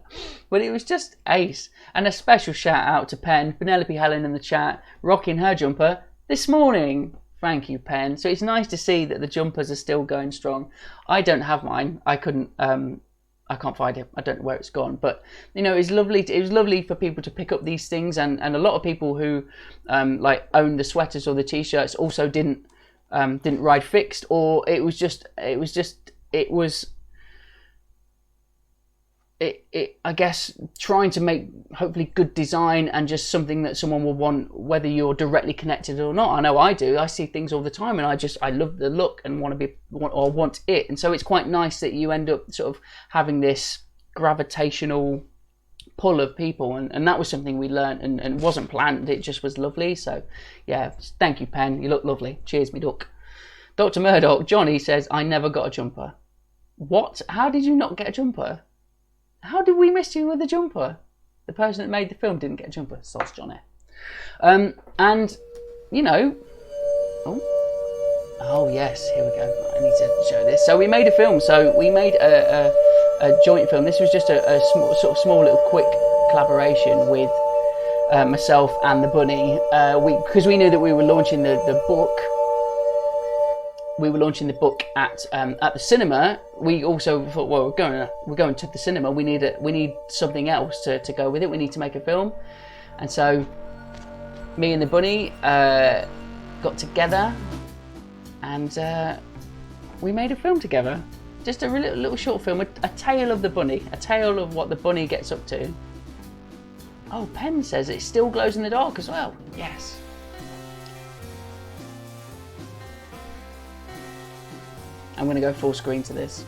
[SPEAKER 3] but it was just ace. And a special shout out to Pen, Penelope Helen in the chat, rocking her jumper this morning. Thank you, Pen. So it's nice to see that the jumpers are still going strong. I don't have mine. I couldn't. I can't find it. I don't know where it's gone. But you know, it's lovely. It was lovely for people to pick up these things, and a lot of people who like own the sweaters or the t-shirts also didn't ride fixed, or it was I guess trying to make hopefully good design and just something that someone will want, whether you're directly connected or not. I know I do. I see things all the time, and I love the look and want it. And so it's quite nice that you end up sort of having this gravitational pull of people, and that was something we learned and wasn't planned. It just was lovely. So yeah, thank you, Pen. You look lovely. Cheers, me duck. Dr. Murdoch, Johnny says, I never got a jumper. What? How did you not get a jumper? How did we miss you with a jumper? The person that made the film didn't get a jumper. Soz Johnny. And, you know... Oh, yes. Here we go. I need to show this. So we made a film. So we made a joint film. This was just a small little quick collaboration with myself and the bunny. Because we knew that we were launching the book. We were launching the book at the cinema. We also thought, well, we're going to the cinema. We need something else to go with it. We need to make a film, and so me and the bunny got together, and we made a film together. Just a little short film, a tale of the bunny, a tale of what the bunny gets up to. Oh, Pen says it still glows in the dark as well. Yes. I'm going to go full screen to this.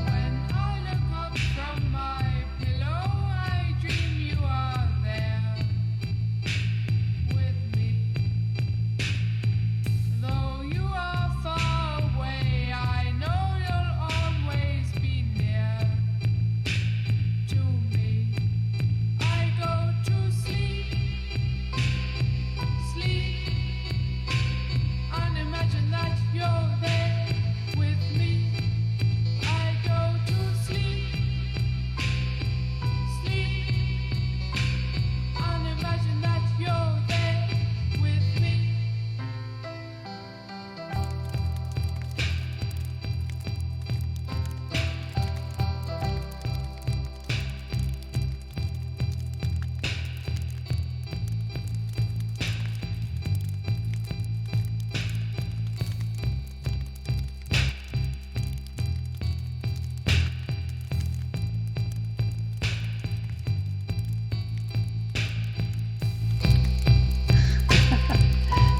[SPEAKER 13] When I look up from my pillow, I dream you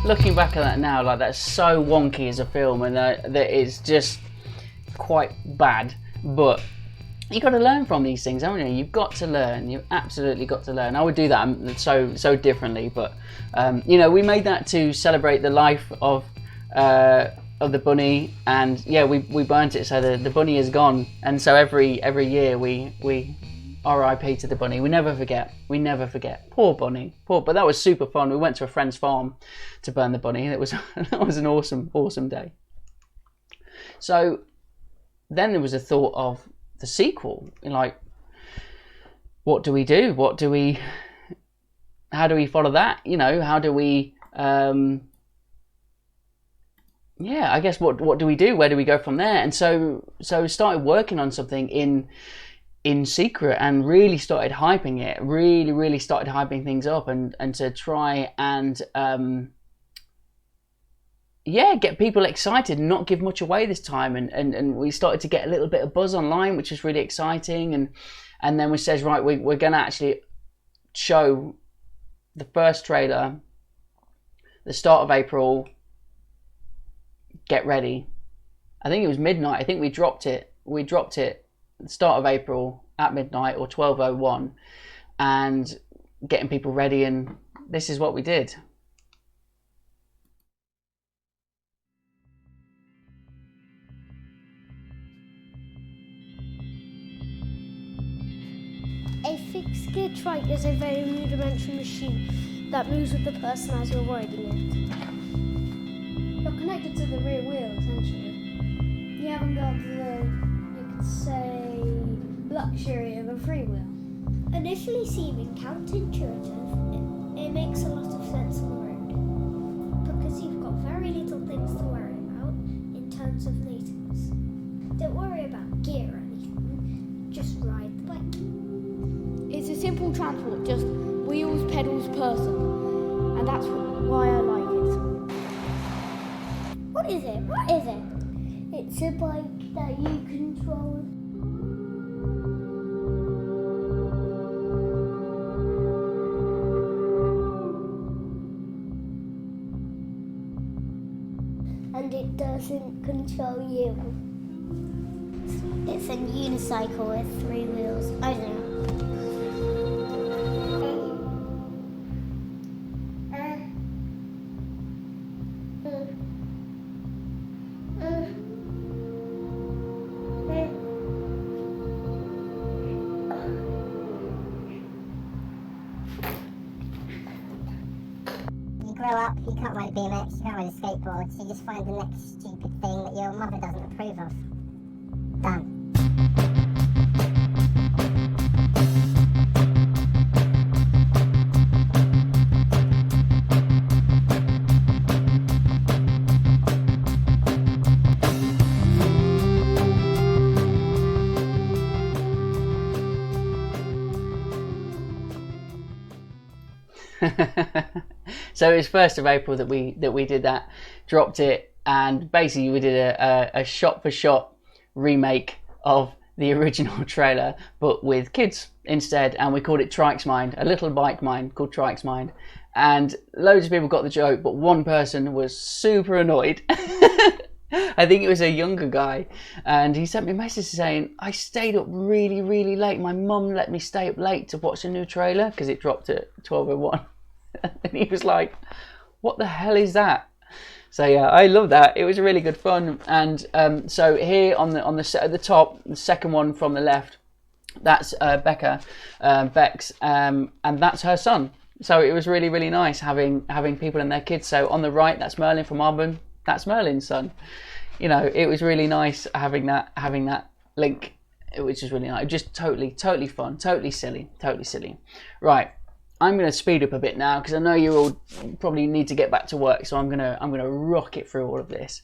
[SPEAKER 3] looking back at that now, like that's so wonky as a film, and that is just quite bad. But you got to learn from these things, haven't you? You've got to learn. You've absolutely got to learn. I would do that so differently, but you know, we made that to celebrate the life of the bunny, and yeah, we burnt it so the bunny is gone, and so every year we RIP to the bunny. We never forget. We never forget. Poor bunny. Poor. But that was super fun. We went to a friend's farm to burn the bunny. It was that was an awesome day. So then there was a thought of the sequel. Like, what do we do? How do we follow that? You know, how do we? Yeah, I guess what do we do? Where do we go from there? And so we started working on something in secret and really started hyping it. Really started hyping things up and to try and get people excited and not give much away this time. And we started to get a little bit of buzz online, which is really exciting. And then we says, right, we're going to actually show the first trailer the start of April. Get ready. I think it was midnight. I think we dropped it the start of April at midnight or 12:01, and getting people ready, and this is what we did.
[SPEAKER 13] A fixed gear trike is a very rudimentary machine that moves with the person as you're riding it. You're connected to the rear wheel, essentially. You haven't got the, you could say, luxury of a freewheel. Initially seeming counterintuitive, it makes a lot of sense on the road because you've got very little things to worry about in terms of lateness. Don't worry about gear or anything, just ride the bike. It's a simple transport, just wheels, pedals, person, and that's why I like it. What is it? What is it? It's a bike that you control. And it doesn't control you. It's a unicycle with 3 wheels. I don't know.
[SPEAKER 14] Grow up, you can't ride a BMX, you can't ride a skateboard, so you just find the next stupid thing that your mother doesn't approve of. Done.
[SPEAKER 3] So it was 1st of April that we did that, dropped it, and basically we did a shot-for-shot remake of the original trailer, but with kids instead, and we called it Trike's Mind, a little bike mind called Trike's Mind, and loads of people got the joke, but one person was super annoyed. I think it was a younger guy, and he sent me a message saying, I stayed up really late. My mum let me stay up late to watch a new trailer because it dropped at 12:01. And he was like, what the hell is that? So yeah, I love that. It was really good fun. And so here on the set at the top, the second one from the left, that's Bex, and that's her son. So it was really nice having people and their kids. So on the right, that's Merlin from Auburn. That's Merlin's son. You know, it was really nice having that link, which is really nice. Just totally fun, totally silly. Right. I'm going to speed up a bit now because I know you all probably need to get back to work, so I'm going to rock it through all of this.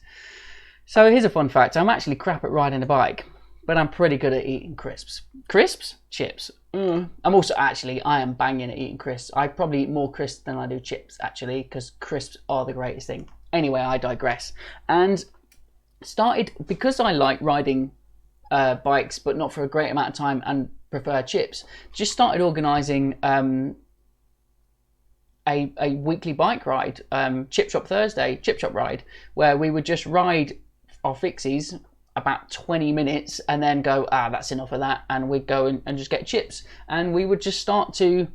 [SPEAKER 3] So here's a fun fact. I'm actually crap at riding a bike, but I'm pretty good at eating crisps. Crisps? Chips. I am banging at eating crisps. I probably eat more crisps than I do chips, actually, because crisps are the greatest thing. Anyway, I digress. And started, because I like riding bikes, but not for a great amount of time and prefer chips, just started organising a weekly bike ride, Chip Shop Thursday, Chip Shop ride, where we would just ride our fixies about 20 minutes and then go, that's enough of that, and we'd go and just get chips, and we would just start to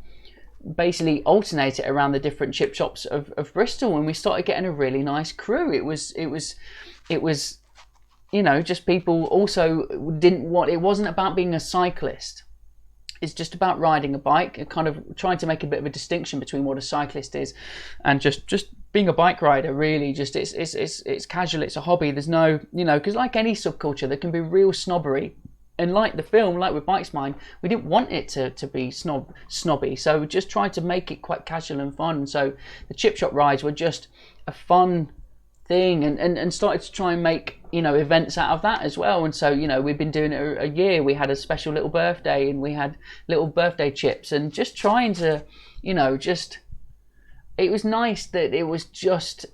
[SPEAKER 3] basically alternate it around the different chip shops of Bristol, and we started getting a really nice crew. It was you know, just people also it wasn't about being a cyclist. It's just about riding a bike and kind of trying to make a bit of a distinction between what a cyclist is and just being a bike rider. Really, just it's casual, it's a hobby. There's no, you know, because like any subculture, there can be real snobbery. And like the film, like with BÖIKZMÖIND, we didn't want it to be snobby. So we just tried to make it quite casual and fun. So the chip shop rides were just a fun thing, and started to try and make, you know, events out of that as well. And so, you know, we've been doing it a year. We had a special little birthday, and we had little birthday chips, and just trying to, you know, just, it was nice that it was just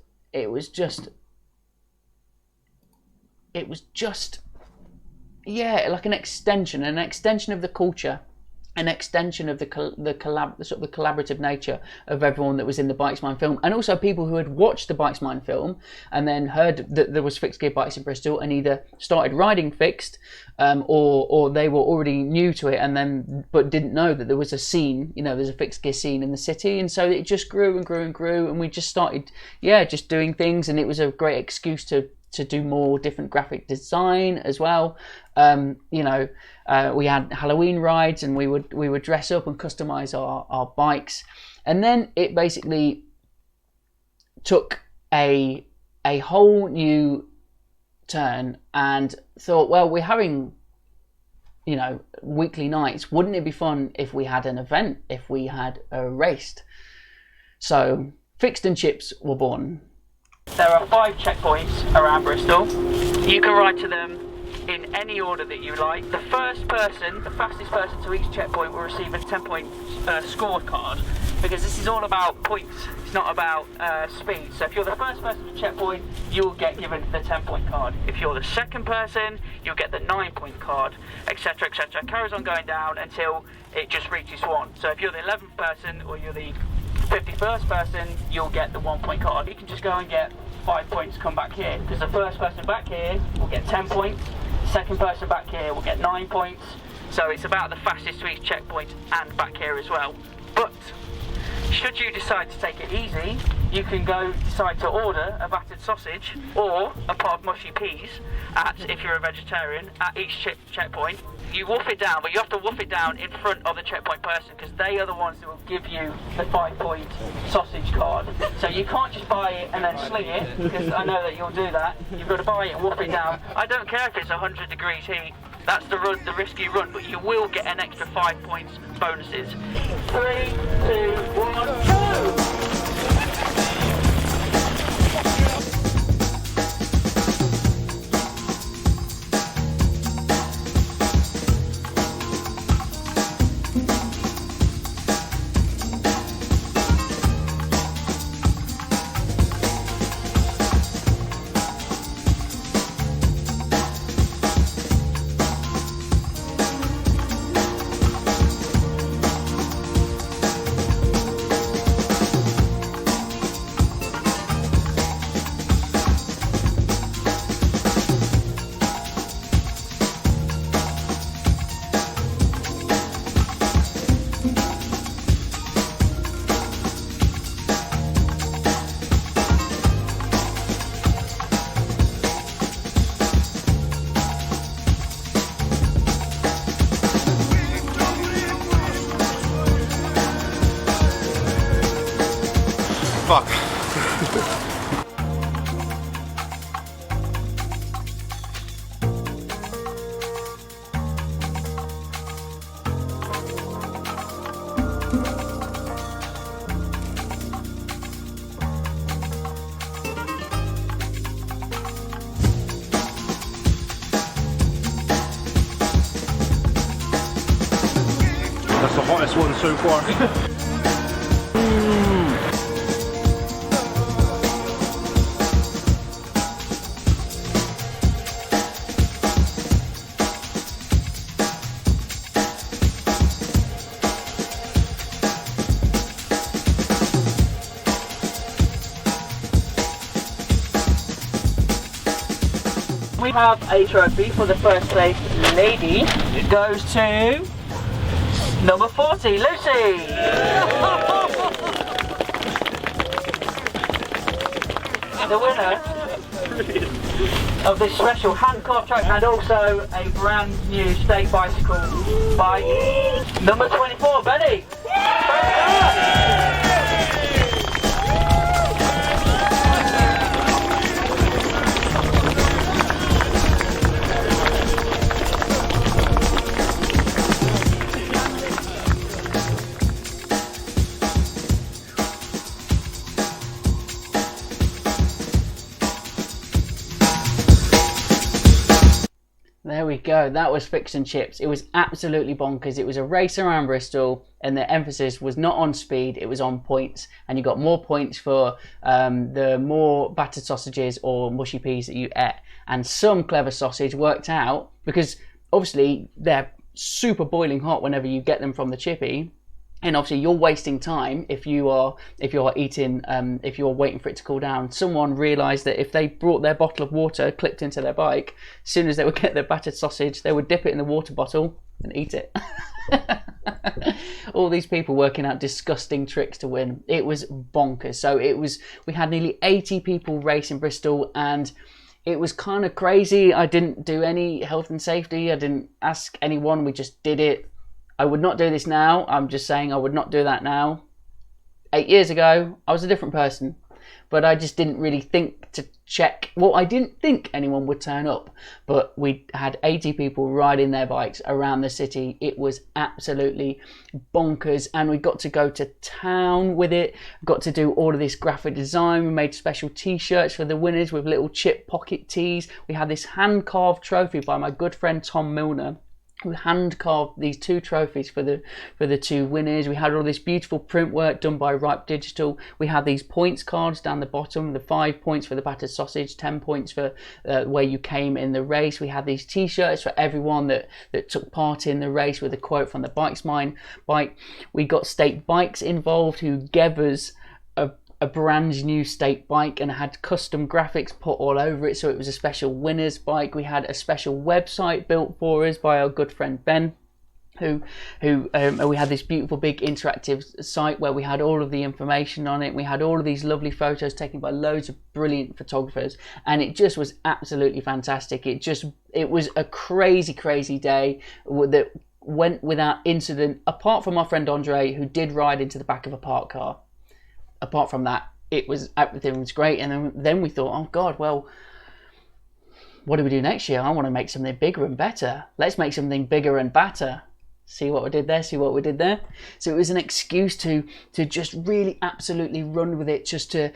[SPEAKER 3] yeah, like an extension of the culture, an extension of the collaborative nature of everyone that was in the BÖIKZMÖIND film, and also people who had watched the BÖIKZMÖIND film and then heard that there was fixed gear bikes in Bristol and either started riding fixed, or they were already new to it and then but didn't know that there was a scene, you know, there's a fixed gear scene in the city. And so it just grew and grew and grew, and we just started, just doing things, and it was a great excuse to do more different graphic design as well. We had Halloween rides, and we would dress up and customize our bikes. And then it basically took a whole new turn, and thought, well, we're having, you know, weekly nights. Wouldn't it be fun if we had an event, if we had a race? So Fixed and Chips were born. There are 5 checkpoints around Bristol. You can ride to them in any order that you like. The first person, the fastest person to each checkpoint, will receive a 10-point scorecard, because this is all about points. It's not about speed. So if you're the first person to checkpoint, you'll get given the 10-point card. If you're the second person, you'll get the 9-point card, etc., etc. It carries on going down until it just reaches 1. So if you're the 11th person or you're the 51st person, you'll get the 1-point card. You can just go and get 5 points, come back here, because the first person back here will get 10 points, the second person back here will get 9 points. So it's about the fastest to each checkpoint and back here as well. But should you decide to take it easy, you can decide to order a battered sausage or a pot of mushy peas if you're a vegetarian, at each checkpoint. You wolf it down, but you have to wolf it down in front of the checkpoint person, because they are the ones that will give you the 5-point sausage card. So you can't just buy it and then sling it, because I know that you'll do that. You've got to buy it and wolf it down. I don't care if it's 100 degrees heat. That's the risk you run, but you will get an extra 5 points bonuses. 3, 2, 1, go!
[SPEAKER 2] Fuck. That's the hottest one so far.
[SPEAKER 3] have a trophy for the first place lady. It goes to number 40, Lucy. The winner of this special hand-carved trophy, and also a brand new state bicycle by number 24, Benny. There we go, that was Fix and Chips. It was absolutely bonkers. It was a race around Bristol, and the emphasis was not on speed, it was on points. And you got more points for the more battered sausages or mushy peas that you ate. And some clever sausage worked out, because obviously they're super boiling hot whenever you get them from the chippy. And obviously you're wasting time if you're eating, if you're waiting for it to cool down. Someone realised that if they brought their bottle of water clipped into their bike, as soon as they would get their battered sausage, they would dip it in the water bottle and eat it. All these people working out disgusting tricks to win. It was bonkers. So we had nearly 80 people race in Bristol, and it was kind of crazy. I didn't do any health and safety. I didn't ask anyone. We just did it. I would not do this now. I'm just saying I would not do that now. 8 years ago, I was a different person. But I just didn't really think to check. Well, I didn't think anyone would turn up. But we had 80 people riding their bikes around the city. It was absolutely bonkers. And we got to go to town with it. Got to do all of this graphic design. We made special t-shirts for the winners with little chip pocket tees. We had this hand-carved trophy by my good friend Tom Milner, who hand-carved these 2 trophies for the 2 winners. We had all this beautiful print work done by Ripe Digital. We had these points cards down the bottom, the 5 points for the battered sausage, 10 points for where you came in the race. We had these t-shirts for everyone that took part in the race with a quote from the Bike's Mine bike. We got State Bikes involved, who gave us a brand new state bike and had custom graphics put all over it, so it was a special winner's bike. We had a special website built for us by our good friend Ben, who we had this beautiful big interactive site where we had all of the information on it. We had all of these lovely photos taken by loads of brilliant photographers, and it just was absolutely fantastic. It was a crazy day that went without incident, apart from our friend Andre, who did ride into the back of a parked car. Apart from that, everything was great. And then we thought, oh God, well, what do we do next year? I want to make something bigger and better. Let's make something bigger and better. See what we did there? See what we did there? So it was an excuse to just really absolutely run with it, just to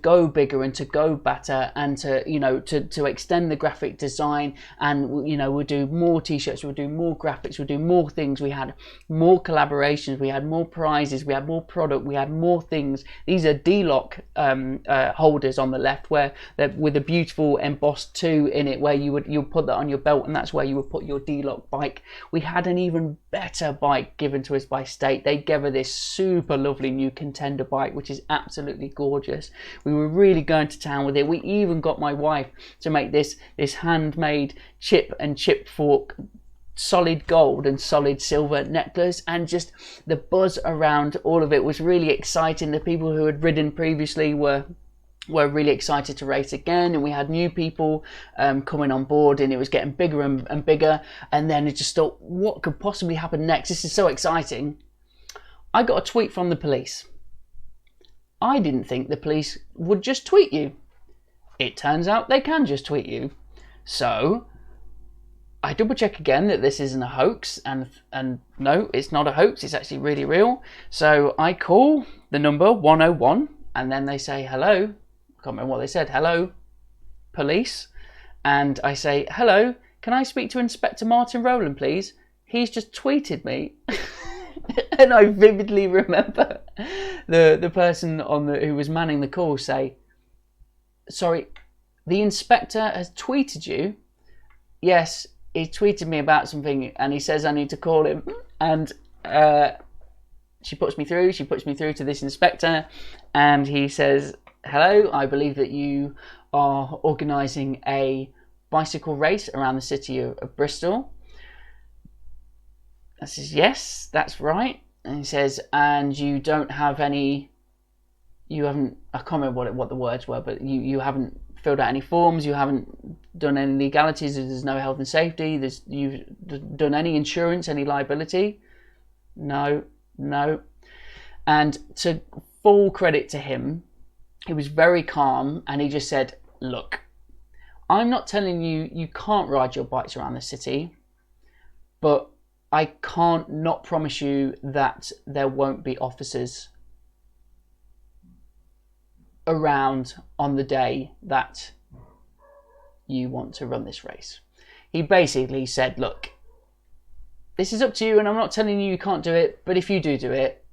[SPEAKER 3] go bigger and to go better, and to extend the graphic design. And we'll do more t-shirts, we'll do more graphics, we'll do more things. We had more collaborations, we had more prizes, we had more product, we had more things. These are D-lock holders on the left, where with a beautiful embossed 2 in it, where you'll put that on your belt, and that's where you would put your D-lock bike. We had an even better bike given to us by State. They gave us this super lovely new Contender bike, which is absolutely gorgeous. We were really going to town with it. We even got my wife to make this handmade chip and chip fork, solid gold and solid silver necklace, and just the buzz around all of it was really exciting. The people who had ridden previously were really excited to race again, and we had new people coming on board, and it was getting bigger and bigger. And then it just thought, what could possibly happen next? This is so exciting. I got a tweet from the police. I didn't think the police would just tweet you. It turns out they can just tweet you. So I double check again that this isn't a hoax, and no, it's not a hoax, it's actually really real. So I call the number 101, and then they say hello. I can't remember what they said. Hello, police. And I say, hello, can I speak to Inspector Martin Rowland, please? He's just tweeted me. And I vividly remember the person who was manning the call say, sorry, the inspector has tweeted you? Yes, he tweeted me about something, and he says I need to call him. And she puts me through to this inspector, and he says, hello, I believe that you are organising a bicycle race around the city of Bristol. I says, yes, that's right. And he says, and you don't have any, you haven't, I can't remember what the words were, but you haven't filled out any forms, you haven't done any legalities, there's no health and safety, you've done any insurance, any liability? No. And to full credit to him, he was very calm and he just said, look, I'm not telling you you can't ride your bikes around the city, but I can't not promise you that there won't be officers around on the day that you want to run this race. He basically said, look, this is up to you and I'm not telling you you can't do it, but if you do it,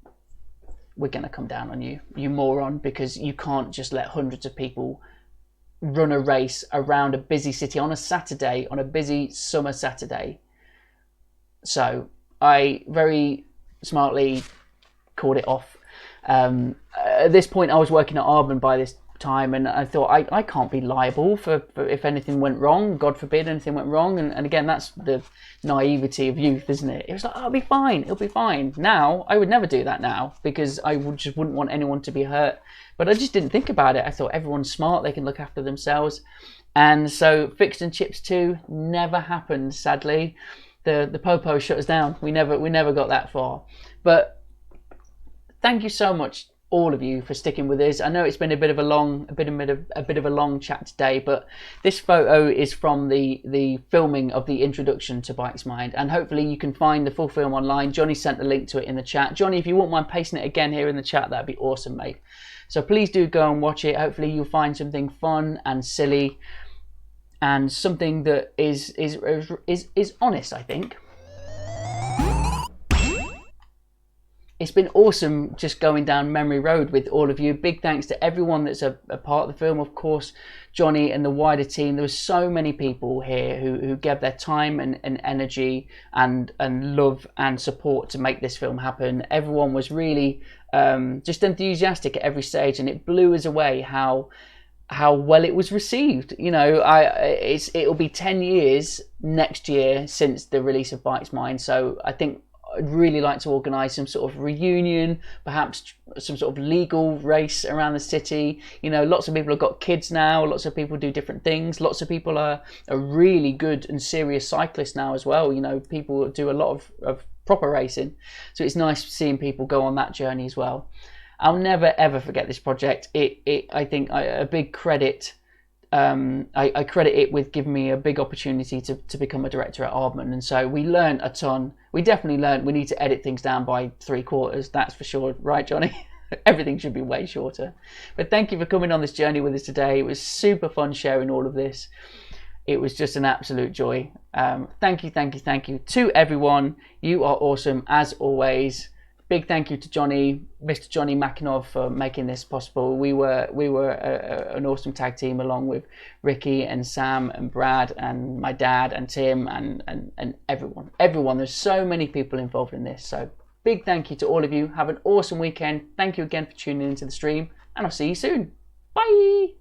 [SPEAKER 3] we're going to come down on you, you moron, because you can't just let hundreds of people run a race around a busy city on a Saturday, on a busy summer Saturday. So I very smartly called it off. At this point I was working at Audible by this time, and I thought I can't be liable for if anything went wrong, God forbid anything went wrong, and again, that's the naivety of youth, isn't it? It was like, oh, it'll be fine. Now I would never do that now, because I just wouldn't want anyone to be hurt, but I just didn't think about it. I thought everyone's smart, they can look after themselves. And so Fixed and Chips 2 never happened, sadly. The Popo shut us down. We never got that far. But thank you so much, all of you, for sticking with us. I know it's been a bit of a long chat today, but this photo is from the filming of the introduction to BÖIKZMÖIND, and hopefully you can find the full film online. Johnny sent the link to it in the chat. Johnny, if you wouldn't mind pasting it again here in the chat, that'd be awesome, mate. So please do go and watch it. Hopefully you'll find something fun and silly, and something that is honest, I think. It's been awesome just going down memory road with all of you. Big thanks to everyone that's a part of the film. Of course, Johnny and the wider team. There were so many people here who gave their time and energy and love and support to make this film happen. Everyone was really just enthusiastic at every stage, and it blew us away how well it was received. You know, it'll be 10 years next year since the release of BÖIKZMÖIND, so I think I'd really like to organise some sort of reunion, perhaps some sort of legal race around the city. You know, lots of people have got kids now, lots of people do different things, lots of people are really good and serious cyclists now as well. You know, people do a lot of proper racing, so it's nice seeing people go on that journey as well. I'll never ever forget this project. I think a big credit. I credit it with giving me a big opportunity to become a director at Aardman, and so we learned a ton. We definitely learned we need to edit things down by 3/4, that's for sure, right, Johnny? Everything should be way shorter. But thank you for coming on this journey with us today. It was super fun sharing all of this. It was just an absolute joy. Thank you to everyone. You are awesome as always. Big thank you to Johnny, Mr. Johnny Makinov, for making this possible. We were an awesome tag team, along with Ricky and Sam and Brad and my dad and Tim and everyone. There's so many people involved in this. So big thank you to all of you. Have an awesome weekend. Thank you again for tuning into the stream, and I'll see you soon. Bye.